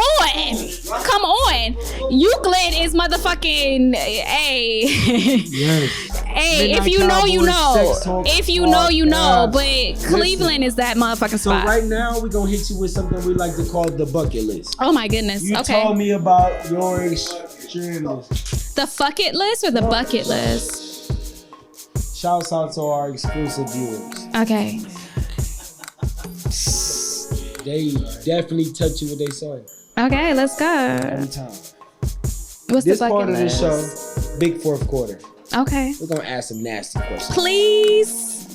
Speaker 3: on. Euclid is motherfucking, hey.
Speaker 2: Yes.
Speaker 3: Hey,
Speaker 2: Midnight
Speaker 3: if you know, you
Speaker 2: Cowboys,
Speaker 3: know. If you know, you know. But Cleveland is that motherfucking
Speaker 2: So
Speaker 3: spot.
Speaker 2: right now, we're going to hit you with something we like to call the bucket list.
Speaker 3: Oh my goodness.
Speaker 2: You
Speaker 3: Okay.
Speaker 2: told me about your extreme list.
Speaker 3: The fucket list or the bucket list?
Speaker 2: Shouts out to our exclusive viewers.
Speaker 3: Okay.
Speaker 2: They definitely touch you with their son
Speaker 3: Okay, let's go.
Speaker 2: every time.
Speaker 3: What's
Speaker 2: This
Speaker 3: the bucket
Speaker 2: part of the
Speaker 3: list?
Speaker 2: show, big fourth quarter.
Speaker 3: Okay.
Speaker 2: We're gonna ask some nasty questions.
Speaker 3: Please.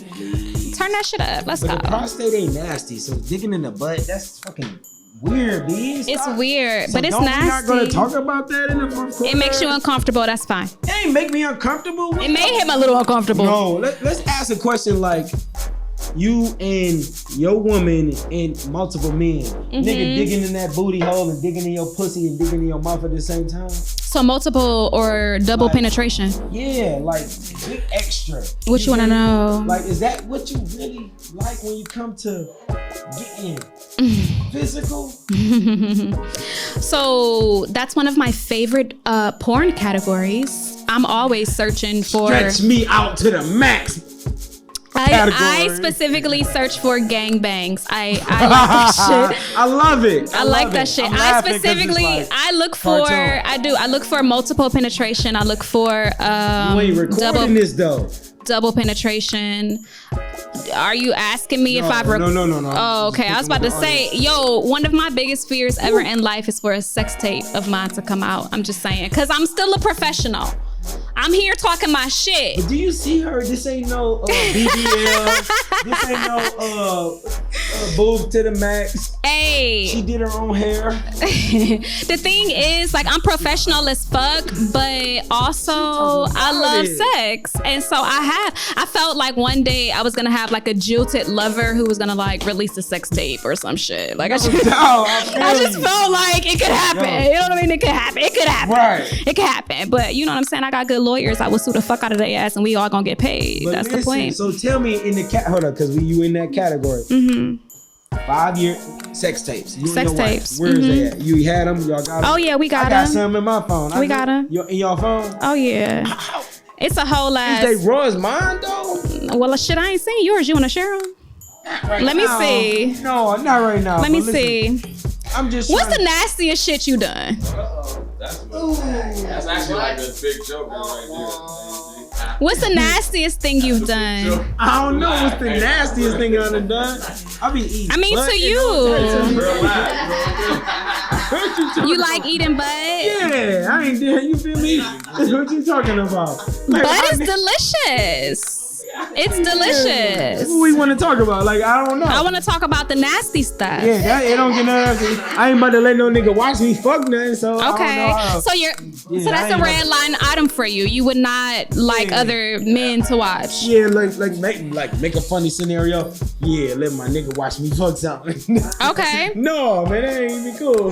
Speaker 3: Turn that shit up. Let's
Speaker 2: But
Speaker 3: go.
Speaker 2: the prostate ain't nasty, so digging in the butt, that's fucking weird, B.
Speaker 3: It's weird,
Speaker 2: So
Speaker 3: but it's
Speaker 2: don't we not
Speaker 3: nasty.
Speaker 2: gonna talk about that in the fourth quarter?
Speaker 3: It makes you uncomfortable. That's fine.
Speaker 2: It ain't make me uncomfortable.
Speaker 3: It made him a little uncomfortable.
Speaker 2: No, let's ask a question like, you and your woman and multiple men, nigga digging in that booty hole and digging in your pussy and digging in your mouth at the same time.
Speaker 3: So multiple or double penetration.
Speaker 2: Yeah, like get extra.
Speaker 3: What you wanna know?
Speaker 2: Like, is that what you really like when you come to getting physical?
Speaker 3: So that's one of my favorite porn categories. I'm always searching for.
Speaker 2: Stretch me out to the max.
Speaker 3: I specifically search for gangbangs. I like that shit.
Speaker 2: I love it.
Speaker 3: I like that shit.
Speaker 2: I'm
Speaker 3: I
Speaker 2: laughing 'cause it's
Speaker 3: specifically,
Speaker 2: like
Speaker 3: I look for,
Speaker 2: cartoon.
Speaker 3: I look for multiple penetration. I look for
Speaker 2: You ain't recording this though.
Speaker 3: double penetration. Are you asking me if I've
Speaker 2: No.
Speaker 3: Oh, okay. I was about to say, yo, one of my biggest fears ever in life is for a sex tape of mine to come out. I'm just saying, because I'm still a professional. I'm here talking my shit.
Speaker 2: But do you see her? This ain't no BBL. This ain't no boob to the max.
Speaker 3: Hey.
Speaker 2: She did her own hair.
Speaker 3: The thing is, like, I'm professional as fuck, but also I love sex. And so I felt like one day I was gonna have like a jilted lover who was gonna like release a sex tape or some shit. Like I just felt like it could happen.
Speaker 2: Yo.
Speaker 3: You know what I mean? It could happen. It could happen.
Speaker 2: Right.
Speaker 3: It could happen. But you know what I'm saying? I got good lawyers. I will sue the fuck out of their ass and we all gonna get paid.
Speaker 2: But
Speaker 3: That's
Speaker 2: listen,
Speaker 3: the point.
Speaker 2: So tell me in the hold up, because you in that category. 5-year sex tapes. You and
Speaker 3: Sex
Speaker 2: your wife.
Speaker 3: tapes.
Speaker 2: Where is they at? You had them? Y'all got them?
Speaker 3: Oh yeah, we got
Speaker 2: I got
Speaker 3: them.
Speaker 2: some in my phone.
Speaker 3: We got 'em.
Speaker 2: In your phone?
Speaker 3: Oh yeah. It's a whole ass.
Speaker 2: Is they raw as mine though?
Speaker 3: Well, shit, I ain't seen yours. You wanna share them? Let me see.
Speaker 2: No, not right now.
Speaker 3: Let me
Speaker 2: but listen,
Speaker 3: see.
Speaker 2: I'm just.
Speaker 3: What's
Speaker 2: trying
Speaker 3: the nastiest shit you done?
Speaker 4: That's actually like a big joke right there.
Speaker 3: What's the nastiest thing you've done?
Speaker 2: I don't know what's the nastiest thing I've done. I be eating.
Speaker 3: I mean,
Speaker 2: butt
Speaker 3: to
Speaker 2: and
Speaker 3: you.
Speaker 4: Real life,
Speaker 2: What you talking
Speaker 3: You like
Speaker 2: about?
Speaker 3: eating butt?
Speaker 2: Yeah, I ain't there. You feel me? What you talking about? Like,
Speaker 3: Butt is delicious. It's delicious.
Speaker 2: What we want to talk about? Like, I don't know.
Speaker 3: I want to talk about the nasty stuff.
Speaker 2: Yeah, that it don't get nothing. I ain't about to let no nigga watch me fuck nothing. So I
Speaker 3: Okay,
Speaker 2: don't know.
Speaker 3: so so that's a red line item for you. You would not like other men to watch.
Speaker 2: Yeah, make a funny scenario. Yeah, let my nigga watch me fuck something.
Speaker 3: Okay.
Speaker 2: No, man, that ain't even cool.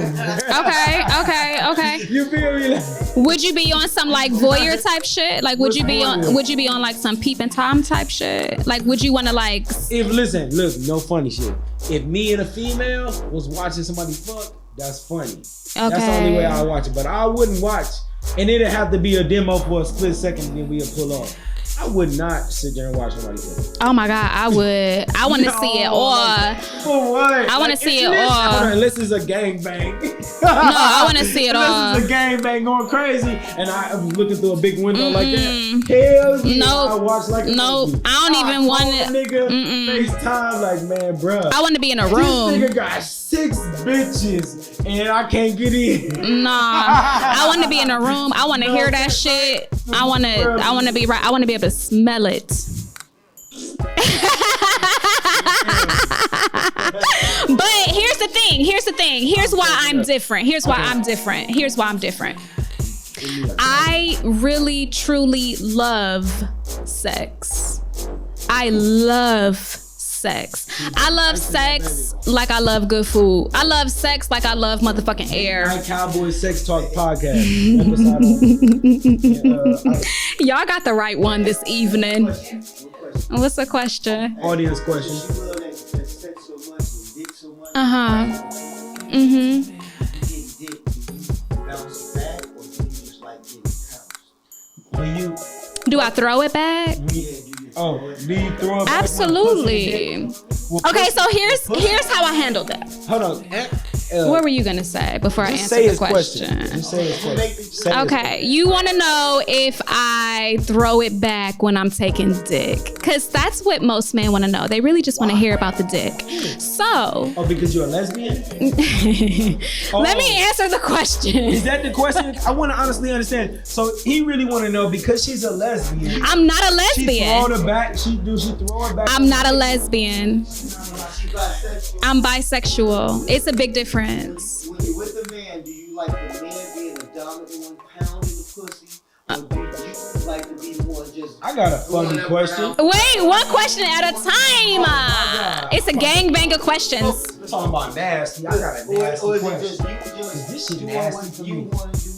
Speaker 3: Okay.
Speaker 2: You feel me? Like,
Speaker 3: Would you be on some like voyeur type shit? Like, would you be on like some peep and Tom type shit? Like, would you want to like?
Speaker 2: Listen, look, no funny shit. If me and a female was watching somebody fuck, that's funny.
Speaker 3: Okay.
Speaker 2: That's the only way I watch it. But I wouldn't watch, and it'd have to be a demo for a split second, and then we'd pull off. I would not sit there and watch somebody fuck.
Speaker 3: Oh my God, I would. I want to see it all.
Speaker 2: For what?
Speaker 3: I want to see it all.
Speaker 2: Unless it's a gangbang.
Speaker 3: No, I want to see it all.
Speaker 2: Unless it's a gangbang going crazy, and I'm looking through a big window like that. Hell yeah, I watch like a movie.
Speaker 3: I don't even want
Speaker 2: to. Nigga, FaceTime like, man, bruh.
Speaker 3: I want to be in a room.
Speaker 2: This nigga got 6 bitches, and I can't get in.
Speaker 3: Nah, I want to be in a room. I want to hear that shit. I want to be right. I want to be able to smell it. But here's the thing. Here's why I'm different. I really, truly love sex. I love sex. I love sex like I love good food. I love sex like I love motherfucking air.
Speaker 2: My Cowboys Sex Talk podcast.
Speaker 3: Y'all got the right one this evening. What's the question?
Speaker 2: Audience question. When you
Speaker 3: do I throw it back?
Speaker 2: Do you throw it back?
Speaker 3: Absolutely. Okay, so here's how I handled that.
Speaker 2: Hold on.
Speaker 3: What were you gonna say before I answer the question?
Speaker 2: Just say his question.
Speaker 3: Okay, you want to know if I throw it back when I'm taking dick, because that's what most men want to know. They really just want to hear about the dick. So.
Speaker 2: Oh, because you're a lesbian?
Speaker 3: Let me answer the question.
Speaker 2: Is that the question? I want to honestly understand. So he really want to know because she's a lesbian.
Speaker 3: I'm not a lesbian.
Speaker 2: She throw it back. She throw it back.
Speaker 3: I'm not a lesbian. I'm bisexual. It's a big difference.
Speaker 5: When you're with a man, do you like the man being the dominant one pounding the pussy? Or do you like to be more just...
Speaker 2: I got a funny question.
Speaker 3: Wait, one question at a time. It's a gangbang of questions.
Speaker 2: We're talking about nasty. I got a nasty question. This shit nasty for you.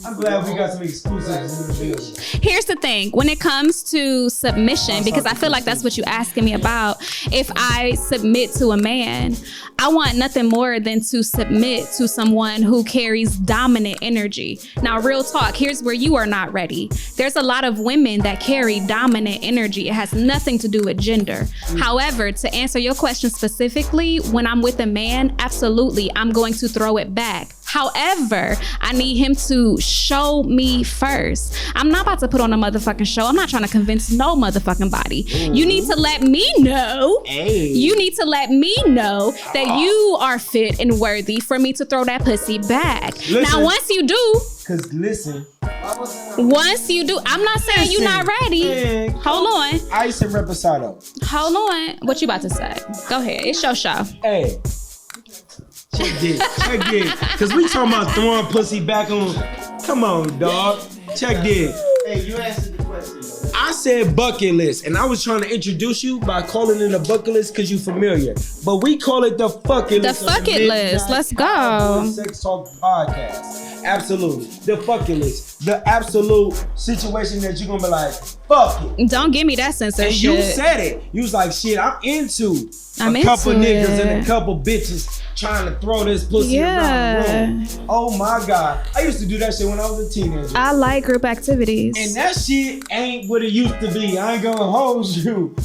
Speaker 2: I'm glad we got some exclusives in the video.
Speaker 3: Here's the thing. When it comes to submission, because I feel like that's what you're asking me about, if I submit to a man, I want nothing more than to submit to someone who carries dominant energy. Now, real talk, here's where you are not ready. There's a lot of women that carry dominant energy. It has nothing to do with gender. However, to answer your question specifically, when I'm with a man, absolutely, I'm going to throw it back. However, I need him to show me first. I'm not about to put on a motherfucking show. I'm not trying to convince no motherfucking body. Ooh. You need to let me know. Hey. You need to let me know that you are fit and worthy for me to throw that pussy back. Listen, now, once you do. Once you do, I'm not saying you're not ready. Man, hold on.
Speaker 2: Ice and reposado.
Speaker 3: Hold on. What you about to say? Go ahead. It's your show.
Speaker 2: Hey. Check this. Cause we talking about throwing pussy back on. Come on, dog. Check this.
Speaker 5: Hey, you answered the question.
Speaker 2: I said bucket list, and I was trying to introduce you by calling it a bucket list because you familiar. But we call it the fucking list.
Speaker 3: The fucking list. Let's go.
Speaker 2: Sex Talk podcast. Absolutely. The fucking list. The absolute situation that you're gonna be like, fuck it.
Speaker 3: Don't give me that censorship.
Speaker 2: And you said it. You was like, shit, I'm into a couple niggas and a couple bitches trying to throw this pussy around the room. Oh my God. I used to do that shit when I was a teenager.
Speaker 3: I like group activities.
Speaker 2: And that shit ain't what it used to be. I ain't gonna hold you.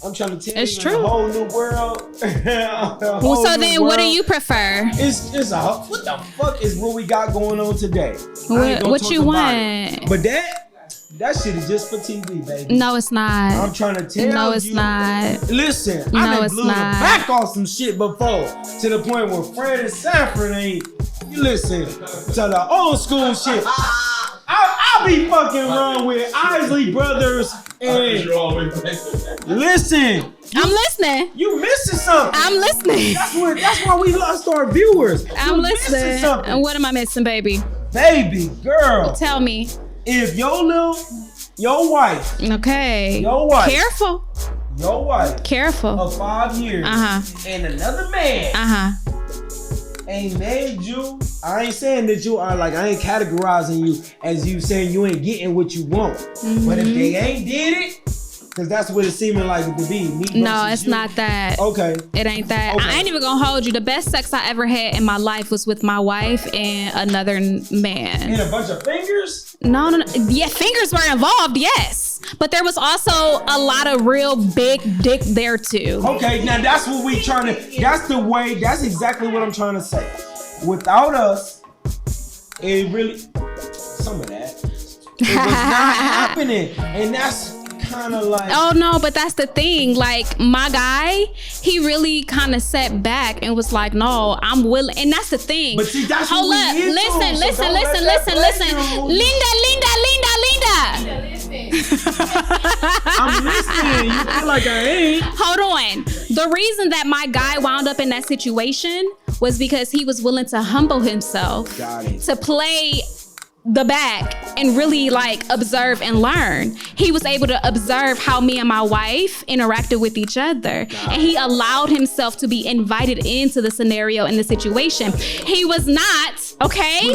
Speaker 2: I'm trying to tell
Speaker 3: it's
Speaker 2: you,
Speaker 3: true.
Speaker 2: In a whole new world.
Speaker 3: Well, so then what do you prefer?
Speaker 2: What the fuck is what we got going on today?
Speaker 3: What you want?
Speaker 2: But that shit is just for TV, baby.
Speaker 3: No, it's not.
Speaker 2: I'm trying to tell you.
Speaker 3: No, it's not.
Speaker 2: Listen, I done blew the back off some shit before. To the point where Fred and Sanford ain't. You listen to the old school shit. I I be fucking wrong with Isley Brothers and listen.
Speaker 3: I'm listening.
Speaker 2: You missing something.
Speaker 3: I'm listening.
Speaker 2: That's why we lost our viewers.
Speaker 3: I'm
Speaker 2: You
Speaker 3: listening.
Speaker 2: missing something.
Speaker 3: And what am I missing, baby?
Speaker 2: Baby girl.
Speaker 3: Tell me.
Speaker 2: If your wife,
Speaker 3: Okay.
Speaker 2: Your wife.
Speaker 3: Careful.
Speaker 2: Of 5 years and another man ain't made you, I ain't saying that you are like, I ain't categorizing you as you saying you ain't getting what you want. But if they ain't did it, because that's what it's seeming like it to be.
Speaker 3: No, it's not that.
Speaker 2: Okay.
Speaker 3: It ain't that.
Speaker 2: Okay.
Speaker 3: I ain't even gonna hold you. The best sex I ever had in my life was with my wife and another man.
Speaker 2: And a bunch of fingers?
Speaker 3: No. Yeah, fingers were involved, yes. But there was also a lot of real big dick there too.
Speaker 2: Okay, now that's what we trying to, that's exactly what I'm trying to say. Without us, it really, some of that, it was not happening. And that's kind of like,
Speaker 3: oh no, but that's the thing. Like my guy, he really kind of sat back and was like, "No, I'm willing." And that's the thing.
Speaker 2: But see, that's
Speaker 3: hold
Speaker 2: what
Speaker 3: up.
Speaker 2: we into,
Speaker 3: Listen.
Speaker 2: so don't let that play you.
Speaker 3: Linda.
Speaker 2: I'm listening. You feel like I ain't.
Speaker 3: Hold on. The reason that my guy wound up in that situation was because he was willing to humble himself to play the back and really like observe and learn. He was able to observe how me and my wife interacted with each other, and he allowed himself to be invited into the scenario and the situation. He was not okay.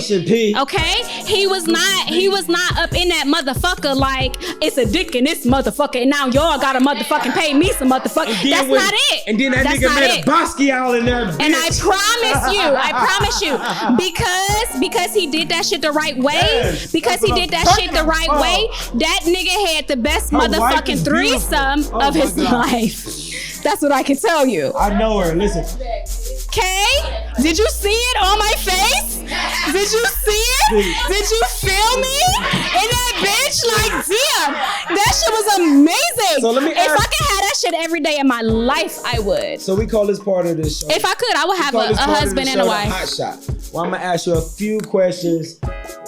Speaker 3: Okay, he was not up in that motherfucker like it's a dick in this motherfucker, and now y'all gotta motherfucking pay me some motherfucker. That's not it.
Speaker 2: And then that nigga made a Basquiat in there.
Speaker 3: And I promise you, because he did that shit the right way. Because he did that shit the right way, that nigga had the best motherfucking threesome of his life. That's what I can tell you.
Speaker 2: I know her. Listen.
Speaker 3: Okay? Did you see it on my face? Did you see it? Did you feel me? And that bitch, like, damn, that shit was amazing.
Speaker 2: So let me
Speaker 3: if
Speaker 2: ask,
Speaker 3: I could have that shit every day in my life, I would.
Speaker 2: So we call this part of the show.
Speaker 3: If I could, I would have a husband and a wife.
Speaker 2: Hot shot. Well, I'm gonna ask you a few questions.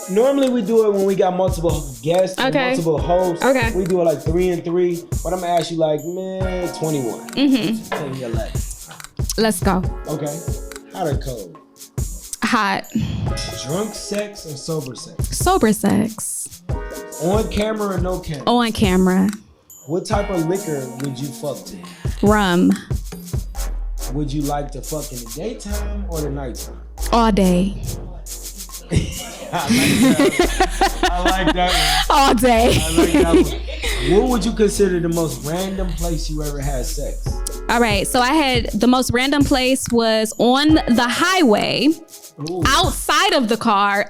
Speaker 2: Normally we do it when we got multiple guests and multiple hosts. Okay. We do it like 3 and 3. But I'm gonna ask you like, 21. Maybe 11.
Speaker 3: Let's go.
Speaker 2: Okay. Hot or cold?
Speaker 3: Hot.
Speaker 2: Drunk sex or sober sex?
Speaker 3: Sober sex.
Speaker 2: On camera or no camera?
Speaker 3: On camera.
Speaker 2: What type of liquor would you fuck with?
Speaker 3: Rum.
Speaker 2: Would you like to fuck in the daytime or the nighttime?
Speaker 3: All day.
Speaker 2: I like that one.
Speaker 3: All day.
Speaker 2: I like that one. What would you consider the most random place you ever had sex?
Speaker 3: All right, so I had the most random place was on the highway, outside of the car,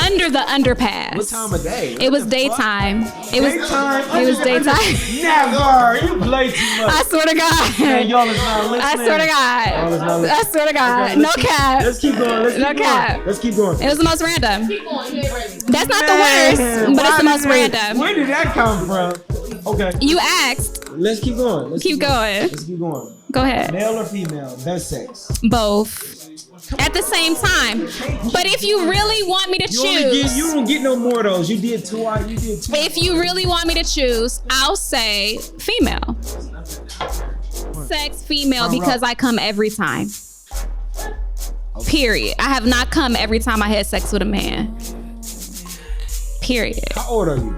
Speaker 3: under the underpass.
Speaker 2: What time of day?
Speaker 3: It was daytime. It was daytime.
Speaker 2: Never. You play too much.
Speaker 3: I swear to God.
Speaker 2: Man, y'all is not listening.
Speaker 3: I swear to God. I swear to God.
Speaker 2: Okay,
Speaker 3: no cap.
Speaker 2: Let's keep going. Let's keep going.
Speaker 3: It was the most random. That's not the worst, but it's the most random.
Speaker 2: Where did that come from? Okay.
Speaker 3: You asked.
Speaker 2: Let's keep going.
Speaker 3: Let's keep going.
Speaker 2: Let's keep going.
Speaker 3: Go ahead.
Speaker 2: Male or female? Best sex?
Speaker 3: Both. At the same time. But if you really want me to choose.
Speaker 2: You don't get no more of those. You did two.
Speaker 3: If you really want me to choose, I'll say female. Sex female because I come every time. Period. I have not come every time I had sex with a man. Period.
Speaker 2: How old are you?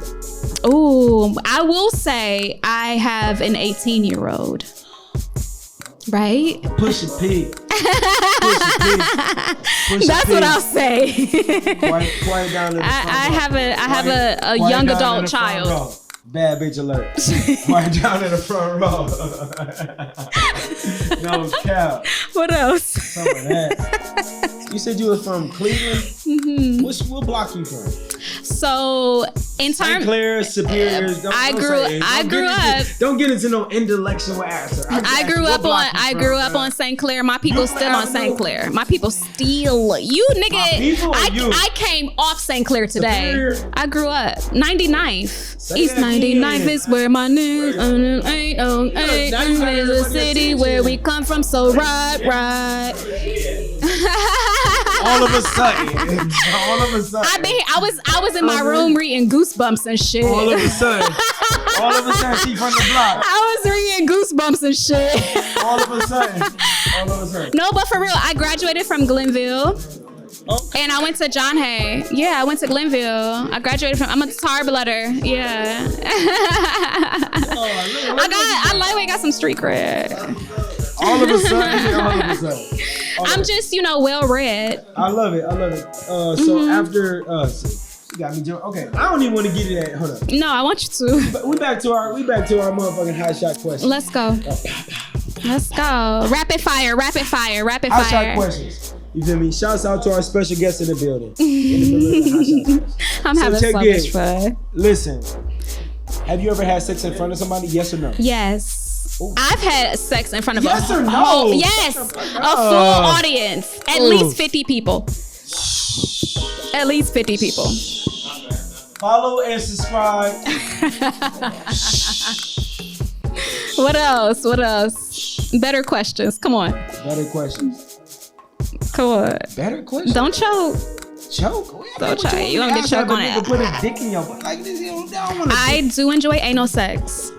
Speaker 3: Ooh, I will say I have an 18-year-old. Right?
Speaker 2: Push a pig.
Speaker 3: That's what I'll say.
Speaker 2: Quiet down in the front
Speaker 3: I have a young adult child.
Speaker 2: Bad bitch alert. Quiet down in the front row. No cap.
Speaker 3: What else?
Speaker 2: Some of that. You said you were from Cleveland? Mm-hmm. What block you from?
Speaker 3: So in
Speaker 2: St. Clair, Superior.
Speaker 3: I grew up.
Speaker 2: Don't get into no intellectual answer.
Speaker 3: I grew up on St. Clair. My people still on St. Clair. My people still. You nigga. I came off St. Clair today. Superior. I grew up 99th. East 99th is where my name ain't is a city where we come from. So right.
Speaker 2: All of a sudden. All of a sudden.
Speaker 3: I was in my room reading Goosebumps and shit.
Speaker 2: All of a sudden. All of a sudden, she from the block.
Speaker 3: I was reading Goosebumps and shit.
Speaker 2: All of a sudden. All of a sudden.
Speaker 3: No, but for real, I graduated from Glenville.
Speaker 2: Okay.
Speaker 3: And I went to John Hay. Yeah, I went to Glenville. I graduated from, I'm a tar bloodder. Yeah. I got some street cred.
Speaker 2: All of a sudden. All of a sudden.
Speaker 3: I'm just, well read.
Speaker 2: I love it. I love it. So after, you got me jumping. Okay, I don't even want to get it at. Hold up.
Speaker 3: No, I want you to.
Speaker 2: But we back to our motherfucking hot shot question.
Speaker 3: Let's go. Let's go. Rapid fire.
Speaker 2: Hot shot questions. You feel me? Shouts out to our special guest in the building. In the middle of the hot shot questions.
Speaker 3: I'm having so much fun.
Speaker 2: Listen, have you ever had sex in front of somebody? Yes or no?
Speaker 3: Yes. Ooh. I've had sex in front of
Speaker 2: yes or no?
Speaker 3: Yes. A full audience. At least 50 people. At least 50 people.
Speaker 2: Follow and subscribe.
Speaker 3: What else? Better questions. Come on.
Speaker 2: Better questions.
Speaker 3: Come on.
Speaker 2: Better questions.
Speaker 3: Don't choke.
Speaker 2: Choke?
Speaker 3: Don't choke. You don't get choked on it.
Speaker 2: Put a dick in your butt like this.
Speaker 3: I do enjoy anal sex.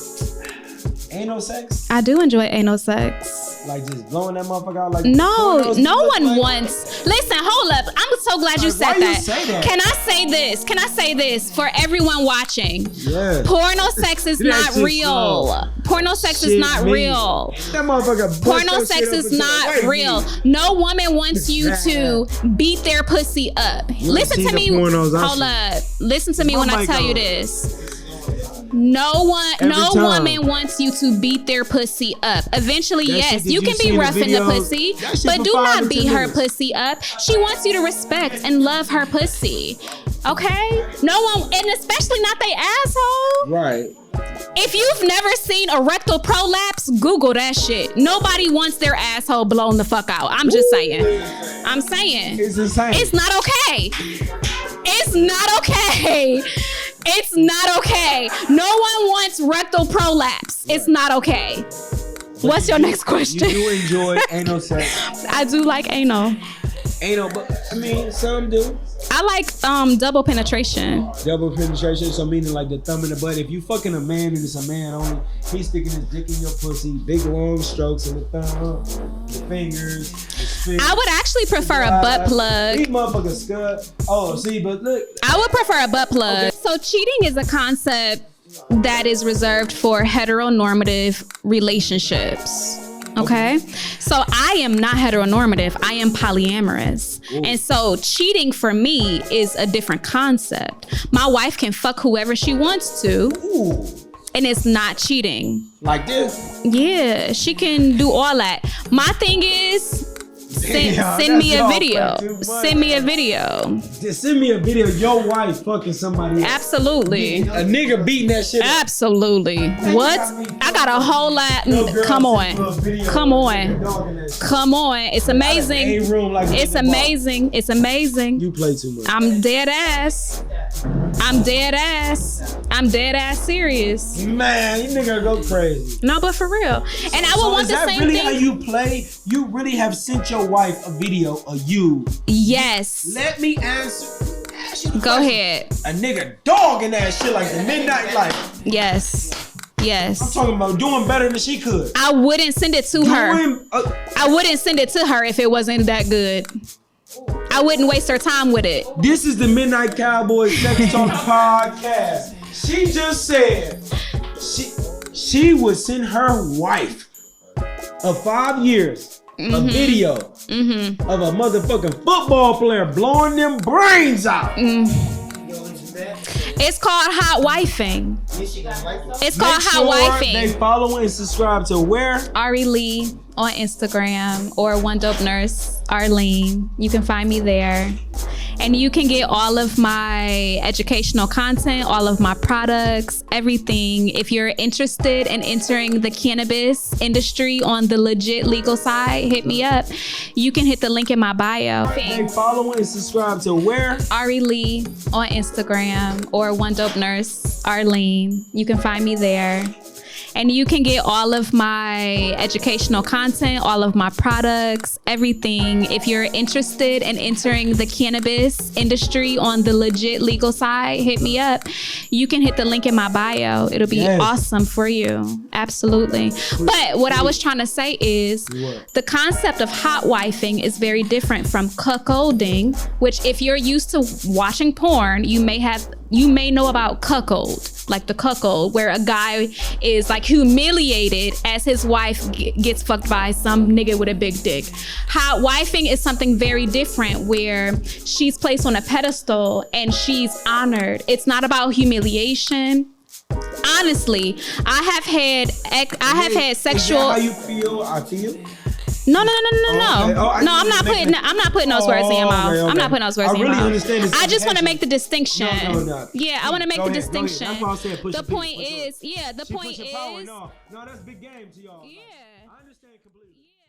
Speaker 2: Anal sex?
Speaker 3: I do enjoy anal sex.
Speaker 2: Like just blowing that motherfucker out like
Speaker 3: no one wants. Listen, hold up. I'm so glad you said that. Can I say this for everyone watching?
Speaker 2: Yeah.
Speaker 3: Porno sex is not real. Porno sex is not real.
Speaker 2: That motherfucker.
Speaker 3: Porno sex is not real. No woman wants you to beat their pussy up. Listen to me. Hold up. Listen to me when I tell you this. No woman wants you to beat their pussy up. Eventually, yes, you can be rough in the pussy, but do not beat her pussy up. She wants you to respect and love her pussy. Okay? No one, and especially not they asshole.
Speaker 2: Right.
Speaker 3: If you've never seen a rectal prolapse, Google that shit. Nobody wants their asshole blown the fuck out. I'm just saying. I'm saying.
Speaker 2: It's insane.
Speaker 3: It's not okay. It's not okay. It's not okay. No one wants rectal prolapse. It's not okay. What's your next question?
Speaker 2: You do enjoy anal sex.
Speaker 3: I do like anal.
Speaker 2: Anal, but I mean, some do.
Speaker 3: I like double penetration.
Speaker 2: Double penetration, so meaning like the thumb in the butt. If you fucking a man and it's a man only, he's sticking his dick in your pussy, big long strokes in the thumb, the fingers, the spit.
Speaker 3: I would actually prefer a butt plug.
Speaker 2: These motherfuckers scud. Oh, see, but look.
Speaker 3: I would prefer a butt plug. Okay. So cheating is a concept that is reserved for heteronormative relationships. Okay. So I am not heteronormative. I am polyamorous. Ooh. And so cheating for me is a different concept. My wife can fuck whoever she wants to. Ooh. And it's not cheating.
Speaker 2: Like this?
Speaker 3: Yeah, she can do all that. My thing is, send me a video. Send me a video.
Speaker 2: Just send me a video. Your wife fucking somebody else.
Speaker 3: Absolutely.
Speaker 2: A nigga beating that shit up.
Speaker 3: Absolutely. What? I got a whole lot. Come on. Come on. Come on. It's amazing. It's amazing. It's amazing.
Speaker 2: You play too much.
Speaker 3: I'm dead ass. I'm dead ass. I'm dead ass serious.
Speaker 2: Man, you nigga go crazy.
Speaker 3: No, but for real. And I would want the same thing. Is that really
Speaker 2: how you play? You really have sent your wife a video of you?
Speaker 3: Yes.
Speaker 2: Let me answer
Speaker 3: you Go ahead.
Speaker 2: A nigga dogging that shit like the midnight light.
Speaker 3: Yes. Yes.
Speaker 2: I'm talking about doing better than she could.
Speaker 3: I wouldn't send it to her. I wouldn't send it to her if it wasn't that good. I wouldn't waste her time with it.
Speaker 2: This is the Midnight Cowboys Sex Talk podcast. She just said she would send her wife of 5 years a video of a motherfucking football player blowing them brains out.
Speaker 3: It's called hot wifing. It's called hot wifing.
Speaker 2: They follow and subscribe to where?
Speaker 3: ARREYLEE on Instagram or One Dope Nurse Arlene. You can find me there. And you can get all of my educational content, all of my products, everything. If you're interested in entering the cannabis industry on the legit legal side, hit me up. You can hit the link in my bio.
Speaker 2: They follow and subscribe to where?
Speaker 3: ARREYLEE on Instagram or One Dope Nurse Arlene. You can find me there. And you can get all of my educational content, all of my products, everything. If you're interested in entering the cannabis industry on the legit legal side, hit me up. You can hit the link in my bio. It'll be awesome for you. Absolutely. But what I was trying to say is the concept of hot wifing is very different from cuckolding, which if you're used to watching porn, you may know about cuckold, like the cuckold, where a guy is like humiliated as his wife gets fucked by some nigga with a big dick. Hot wifing is something very different, where she's placed on a pedestal and she's honored. It's not about humiliation. Honestly, I have had sexual.
Speaker 2: Is that how you feel? I feel.
Speaker 3: No.
Speaker 2: Okay. Oh,
Speaker 3: No, I'm not putting those words in your mouth.
Speaker 2: Okay.
Speaker 3: I'm not putting those words in your
Speaker 2: really
Speaker 3: mouth.
Speaker 2: understand this.
Speaker 3: I just want to make the distinction.
Speaker 2: No.
Speaker 3: Yeah, I want to make the distinction.
Speaker 2: That's why I said push
Speaker 3: The
Speaker 2: your
Speaker 3: point
Speaker 2: feet,
Speaker 3: is, yeah, the point is.
Speaker 2: No, that's big game to y'all.
Speaker 3: Yeah.
Speaker 2: I understand completely.
Speaker 3: Yeah.